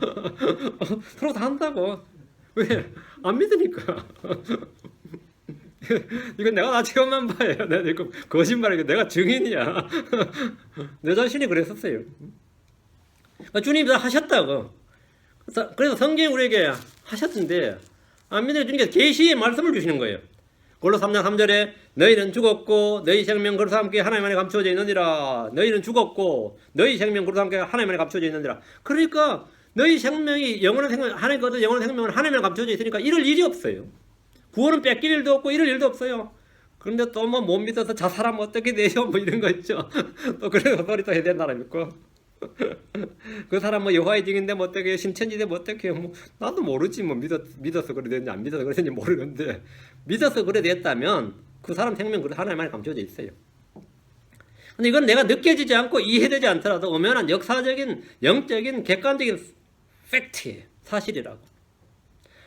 서로 다 한다고. 왜? 안 믿으니까. 이건 내가 다 체험한 바예요. 내가 이거 거짓말이고 내가 증인이야. 내 자신이 그랬었어요. 그러니까 주님이 다 하셨다고. 그래서 성경이 우리에게 하셨는데 안 믿는 주님께서 계시의 말씀을 주시는 거예요. 골로 3장 3절에 너희는 죽었고 너희 생명 그리스도와 함께 하나님 안에 감추어져 있느니라. 너희는 죽었고 너희 생명 그리스도와 함께 하나님 안에 감추어져 있느니라. 그러니까 너희 생명이 영원한 생명, 하나님 거든 영원한 생명은 하나님 안에 감추어져 있으니까 이럴 일이 없어요. 구원은 뺏길 일도 없고 이럴 일도 없어요. 그런데 또 뭐 못 믿어서 자살하면 어떻게 돼요? 뭐 이런 거 있죠. 또 그래서 소리 또 해야 되는 사람 있고. 그 사람 뭐 여호와의 증인데 뭐 어떻게 해요? 신천지인데 뭐 어떻게 해요? 뭐 나도 모르지. 뭐 믿어서 그래 됐는지 안 믿어서 그래 됐는지 모르는데 믿어서 그래 됐다면 그 사람 생명 그래 하나님 안에 감춰져 있어요. 근데 이건 내가 느껴지지 않고 이해되지 않더라도 엄연한 역사적인 영적인 객관적인 팩트예요. 사실이라고.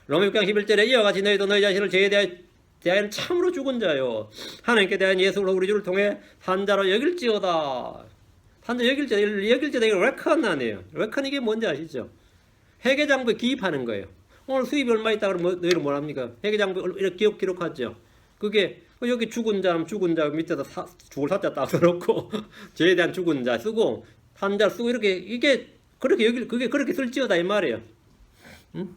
로마 6장 11절에 이와 같이 너희도 너희 자신을 죄에 대하여 참으로 죽은 자요 하나님께 대한 예수로 우리 주를 통해 산자로 여길지어다. 산자 여길지어다. 이게 레컨이에요. 레컨 이게 뭔지 아시죠? 회계장부에 기입하는 거예요. 오늘 수입이 얼마 있다 그러면 너희는 뭘 합니까? 회계장부 이렇게 기록하죠. 그게 여기 죽은 자 밑에다 죽을 사자 딱 써놓고 죄에 대한 죽은 자 쓰고 산자 쓰고 이렇게 이게 그렇게 그게 그렇게 쓸지어다 이 말이에요. 응?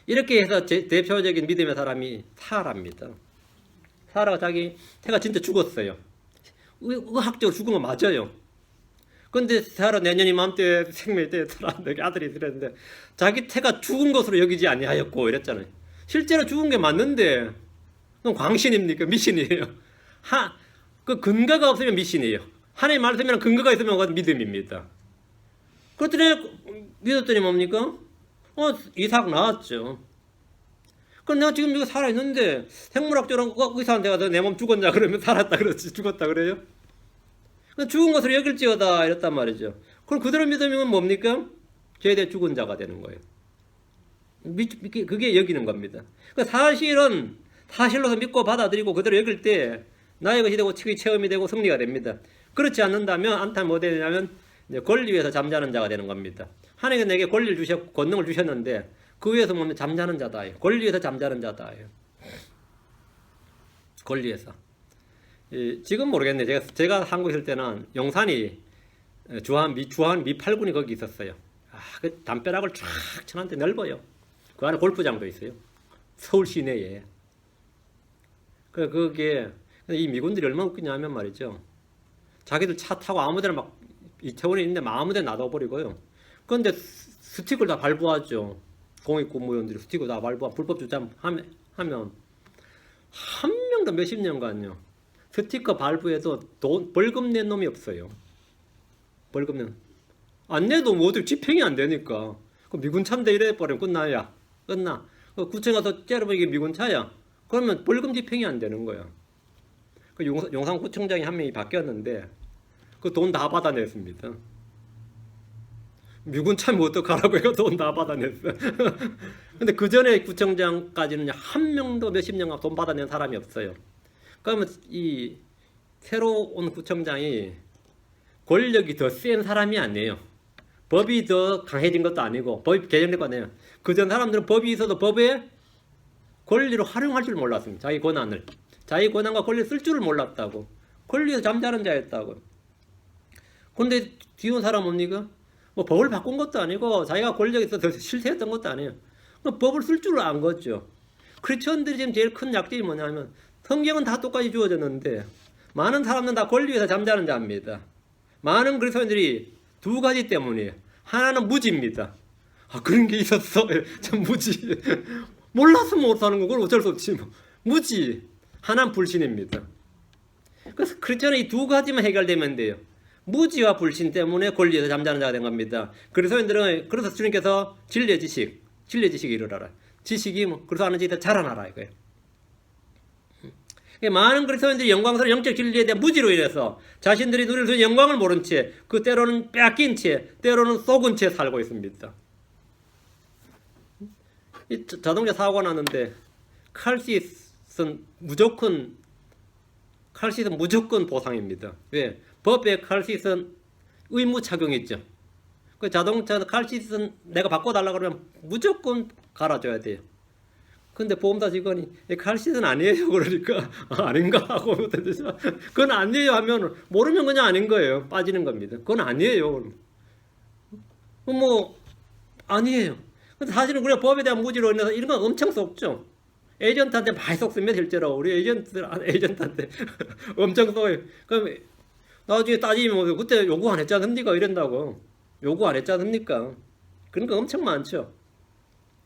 이렇게 해서 대표적인 믿음의 사람이 사라입니다. 사라가 자기 태가 진짜 죽었어요. 의학적으로 죽은 건 맞아요. 근데 사라 내년 이맘때 생명이 되더라. 내게 아들이 있으랬는데 자기 태가 죽은 것으로 여기지 아니하였고 이랬잖아요. 실제로 죽은 게 맞는데 그럼 광신입니까? 미신이에요. 그 근거가 없으면 미신이에요. 하나님 말씀이랑 근거가 있으면 그건 믿음입니다. 그랬더니 믿었더니 뭡니까? 이삭 나왔죠. 그럼 내가 지금 이거 살아있는데 생물학적으로 의사한테 가서 내 몸 죽었냐 그러면 살았다 그러지 죽었다 그래요? 죽은 것으로 여길지어다 이랬단 말이죠. 그럼 그대로 믿으면 뭡니까? 죄에 대해 죽은 자가 되는 거예요. 그게 여기는 겁니다. 사실은 사실로서 믿고 받아들이고 그대로 여길 때 나의 것이 되고 체험이 되고 승리가 됩니다. 그렇지 않는다면 안타면 뭐 되냐면 권리 위에서 잠자는 자가 되는 겁니다. 하나님은 내게 권리를 주셨고 권능을 주셨는데 그 위에서 보면 잠자는 자다. 권리 위에서 잠자는 자다. 권리 위에서. 지금 모르겠네. 제가 한국에 있을 때는 용산이 주한 미 8군이 거기 있었어요. 그 담벼락을 쫙 쳐놨는데 넓어요. 그 안에 골프장도 있어요. 서울 시내에. 그게 이 미군들이 얼마나 웃기냐면 말이죠. 자기들 차 타고 아무데나 막 이태원에 있는데 아무데나 놔둬버리고요. 그런데 스티커를 다 발부하죠. 공익근무원들이 스티커 다 발부하고 불법 주차하면 한 명도 몇십 년간요. 스티커 발부해도 벌금 낸 놈이 없어요. 벌금 낸. 안 내도 모두 집행이 안 되니까. 그 미군 차인데 이래 버리면 끝나. 구청 가서 째려보면 이게 미군 차야. 그러면 벌금 집행이 안 되는 거야. 그 용산구청장이 한 명이 바뀌었는데 그 돈 다 받아냈습니다. 미군 차면 어떡하라고 해서 돈 다 받아냈어. 근데 그 전에 구청장까지는 한 명도 몇십 년간 돈 받아낸 사람이 없어요. 그러면 이 새로 온 구청장이 권력이 더 센 사람이 아니에요. 법이 더 강해진 것도 아니고 법이 개정된 거 아니에요. 그전 사람들은 법이 있어도 법의 권리를 활용할 줄 몰랐습니다. 자기 권한을. 자기 권한과 권리를 쓸 줄을 몰랐다고. 권리에서 잠자는 자였다고. 근데 뒤온 사람 뭡니까? 뭐 법을 바꾼 것도 아니고 자기가 권력이 있어서 실패했던 것도 아니에요. 법을 쓸 줄을 안 거죠. 크리스천들이 지금 제일 큰 약점이 뭐냐면 성경은 다 똑같이 주어졌는데 많은 사람들은 다 권리에서 잠자는 자입니다. 많은 그리스도인들이 두 가지 때문이에요. 하나는 무지입니다. 그런 게 있었어. 참 무지. 몰라서 못하는 거 그걸 어쩔 수 없지 뭐. 무지. 하나는 불신입니다. 그래서 크리스천은 이 두 가지만 해결되면 돼요. 무지와 불신 때문에 권리에서 잠자는 자가 된 겁니다. 그리스도인들은 그래서 주님께서 진리의 지식이 이르러라. 지식이 그래서 아는 지들 자라나라 이거예요. 많은 그리스도인들이 영광스러운 영적 진리에 대한 무지로 인해서 자신들이 누릴 수 있는 영광을 모른 채, 그 때로는 빼앗긴 채, 때로는 속은 채 살고 있습니다. 이 자동차 사고가 났는데 칼시스는 무조건 보상입니다. 왜? 법에 칼시스는 의무 착용이 있죠. 그 자동차 칼시스는 내가 바꿔달라 그러면 무조건 갈아줘야 돼요. 근데 보험사 직원이 칼시는 아니에요 그러니까 아닌가 하고 그건 아니에요 하면 모르면 그냥 아닌 거예요. 빠지는 겁니다. 그건 아니에요. 뭐 아니에요. 근데 사실은 우리가 법에 대한 무지로 인해서 이런 건 엄청 속죠. 에이전트한테 많이 속습니다. 실제로 우리 에이전트한테 엄청 속어요. 그럼 나중에 따지면 뭐 그때 요구 안 했지 않습니까? 이런다고 요구 안 했지 않습니까? 그러니까 엄청 많죠.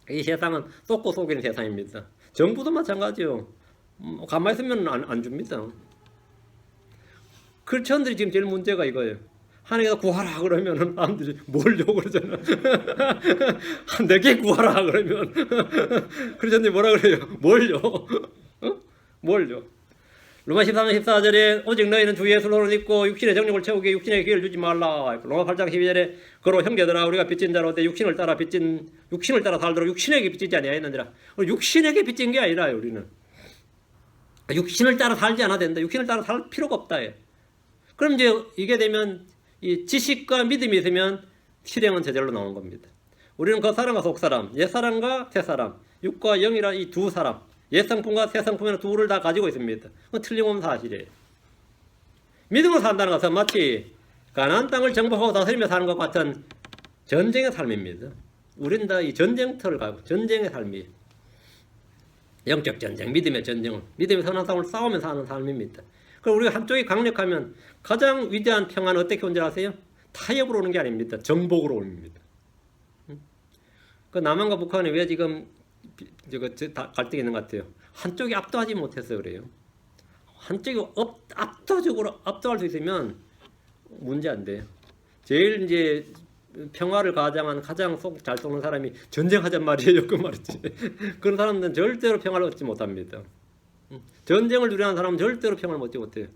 이 세상은 쏟고 속이는 세상입니다. 정부도 마찬가지요. 가만히 있으면 안 줍니다. 크리스천들이 지금 제일 문제가 이거예요. 하나님께서 구하라 그러면 사람들이 뭘 줘 그러잖아. 내게 구하라 그러면 크리스천들이 뭐라 그래요? 뭘 줘? 어? 뭘 줘? 로마 13장 14절에 오직 너희는 주 예수를 믿고 육신의 정욕을 채우기 육신의 기회를 주지 말라. 로마 8장 12절에 그로 형제들아 우리가 빚진 자로 내 육신을 따라 살도록 육신에게 빚지지 아니하였느니라. 육신에게 빚진 게 아니라요. 우리는 육신을 따라 살지 않아야 된다. 육신을 따라 살 필요가 없다. 그럼 이제 이게 되면 이 지식과 믿음이 있으면 실행은 저절로 나오는 겁니다. 우리는 그 사람과 속사람, 옛사람과 새사람, 육과 영이라 이 두 사람, 옛성품과 새성품에는 둘을 다 가지고 있습니다. 그건 틀림없는 사실이에요. 믿음으로 산다는 것은 마치 가나안 땅을 정복하고 다스리며 사는 것 같은 전쟁의 삶입니다. 우리는 다 이 전쟁터를 가고 전쟁의 삶이에요. 영적 전쟁, 믿음의 전쟁을, 믿음의 선한 싸움을 싸우면서 사는 삶입니다. 그럼 우리가 한쪽이 강력하면 가장 위대한 평화는 어떻게 온 줄 아세요? 타협으로 오는 게 아닙니다. 정복으로 옵니다. 그 남한과 북한이 왜 지금 갈등이 있는 것 같아요? 한쪽이 압도하지 못해서 그래요. 한쪽이 압도적으로 압도할 수 있으면 문제 안 돼요. 제일 이제 평화를 가장 속 잘 쏘는 사람이 전쟁하잔 말이에요. 그 말이지. 그런 사람들은 절대로 평화를 얻지 못합니다. 전쟁을 두려워하는 사람은 절대로 평화를 얻지 못해요.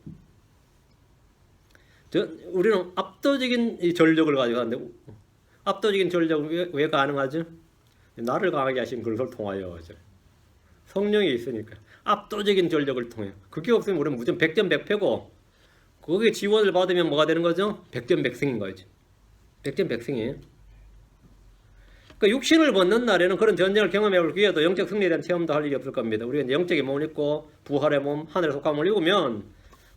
우리는 압도적인 이 전력을 가지고 하는데 압도적인 전력은 왜 가능하죠? 나를 강하게 하신 그걸 통하여 성령이 있으니까 압도적인 전력을 통해. 그게 없으면 우리는 무조건 100점 100패고 거기에 지원을 받으면 뭐가 되는 거죠? 100점 100승인 거죠. 100점 100승이에요. 그러니까 육신을 벗는 날에는 그런 전쟁을 경험해볼 기회도 영적 승리에 대한 체험도 할 일이 없을 겁니다. 우리가 영적인 몸을 입고 부활의 몸, 하늘의 속함을 입으면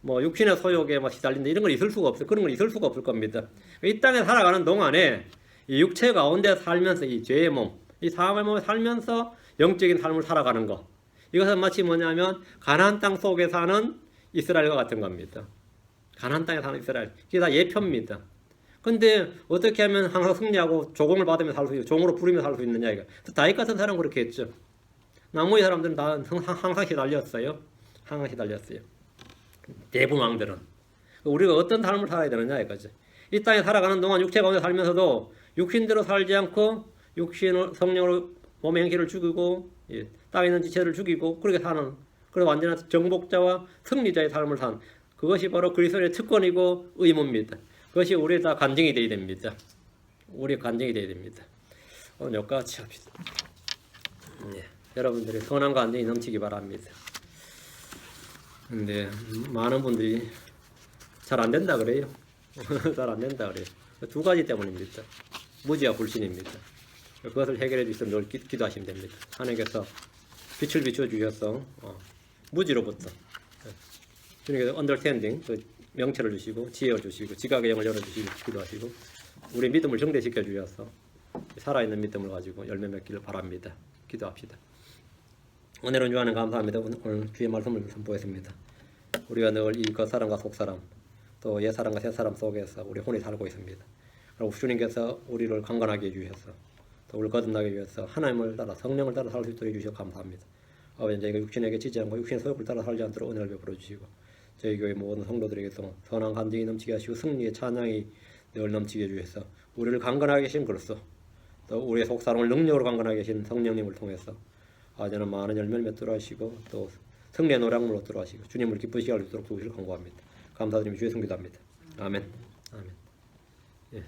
뭐 육신의 소욕에 막 시달린다 이런 건 있을 수가 없어요. 그런 건 있을 수가 없을 겁니다. 이 땅에 살아가는 동안에 이 육체 가운데 살면서 이 죄의 몸, 이 사람의 몸에 살면서 영적인 삶을 살아가는 거. 이것은 마치 뭐냐면 가나안 땅 속에 사는 이스라엘과 같은 겁니다. 가나안 땅에 사는 이스라엘. 이게 다 예표입니다. 근데 어떻게 하면 항상 승리하고 조공을 받으며 살 수 있고 종으로 부리며 살 수 있느냐 이거. 다윗 같은 사람은 그렇게 했죠. 나머지 사람들은 다 항상 시달렸어요. 항상 시달렸어요. 대부분 왕들은. 우리가 어떤 삶을 살아야 되느냐 이거죠. 이 땅에 살아가는 동안 육체 가운데 살면서도 육신대로 살지 않고 육신을 성령으로 몸의 행실을 죽이고 땅에 있는 지체를 죽이고 그렇게 사는 그런 완전한 정복자와 승리자의 삶을 산 그것이 바로 그리스도의 특권이고 의무입니다. 그것이 우리의 다 간증이 되어야 됩니다. 우리의 간증이 되어야 됩니다. 오늘 여기까지 합시다. 여러분들의 선한 간증이 넘치기 바랍니다. 근데 많은 분들이 잘 안 된다 그래요. 잘 안 된다 그래요. 두 가지 때문입니다. 무지와 불신입니다. 그것을 해결해 주셔서 늘 기도하시면 됩니다. 하나님께서 빛을 비춰주셔서 무지로부터 주님께서 언더스탠딩 그 명체를 주시고 지혜를 주시고 지각의 영을 열어주시고 기도하시고 우리 믿음을 정대시켜 주셔서 살아있는 믿음을 가지고 열매 맺기를 바랍니다. 기도합시다. 은혜로운 주하나님 감사합니다. 오늘 주의 말씀을 선포했습니다. 우리가 늘 이 겉사람과 속사람 또 옛사람과 새사람 속에서 우리 혼이 살고 있습니다. 그리고 주님께서 우리를 강건하게 해주셔서 또 우리를 거듭나게 위해서 하나님을 따라 성령을 따라 살 수 있도록 해주셔서 감사합니다. 아버지 저희가 육신에게 지지 않고 육신의 소욕을 따라 살지 않도록 은혜를 베풀어 주시고 저희 교회 모든 성도들에게도 선한 간증이 넘치게 하시고 승리의 찬양이 늘 넘치게 해주셔서 우리를 강건하게 하신 그로서 또 우리의 속사람을 능력으로 강건하게 하신 성령님을 통해서 저는 많은 열매를 맺도록 하시고 또 승리의 노량물로 얻도록 하시고 주님을 기쁘시게 할 수 있도록 도우시를 간구합니다. 감사드리며 주의 성기도합니다. 아멘. 아멘. 예.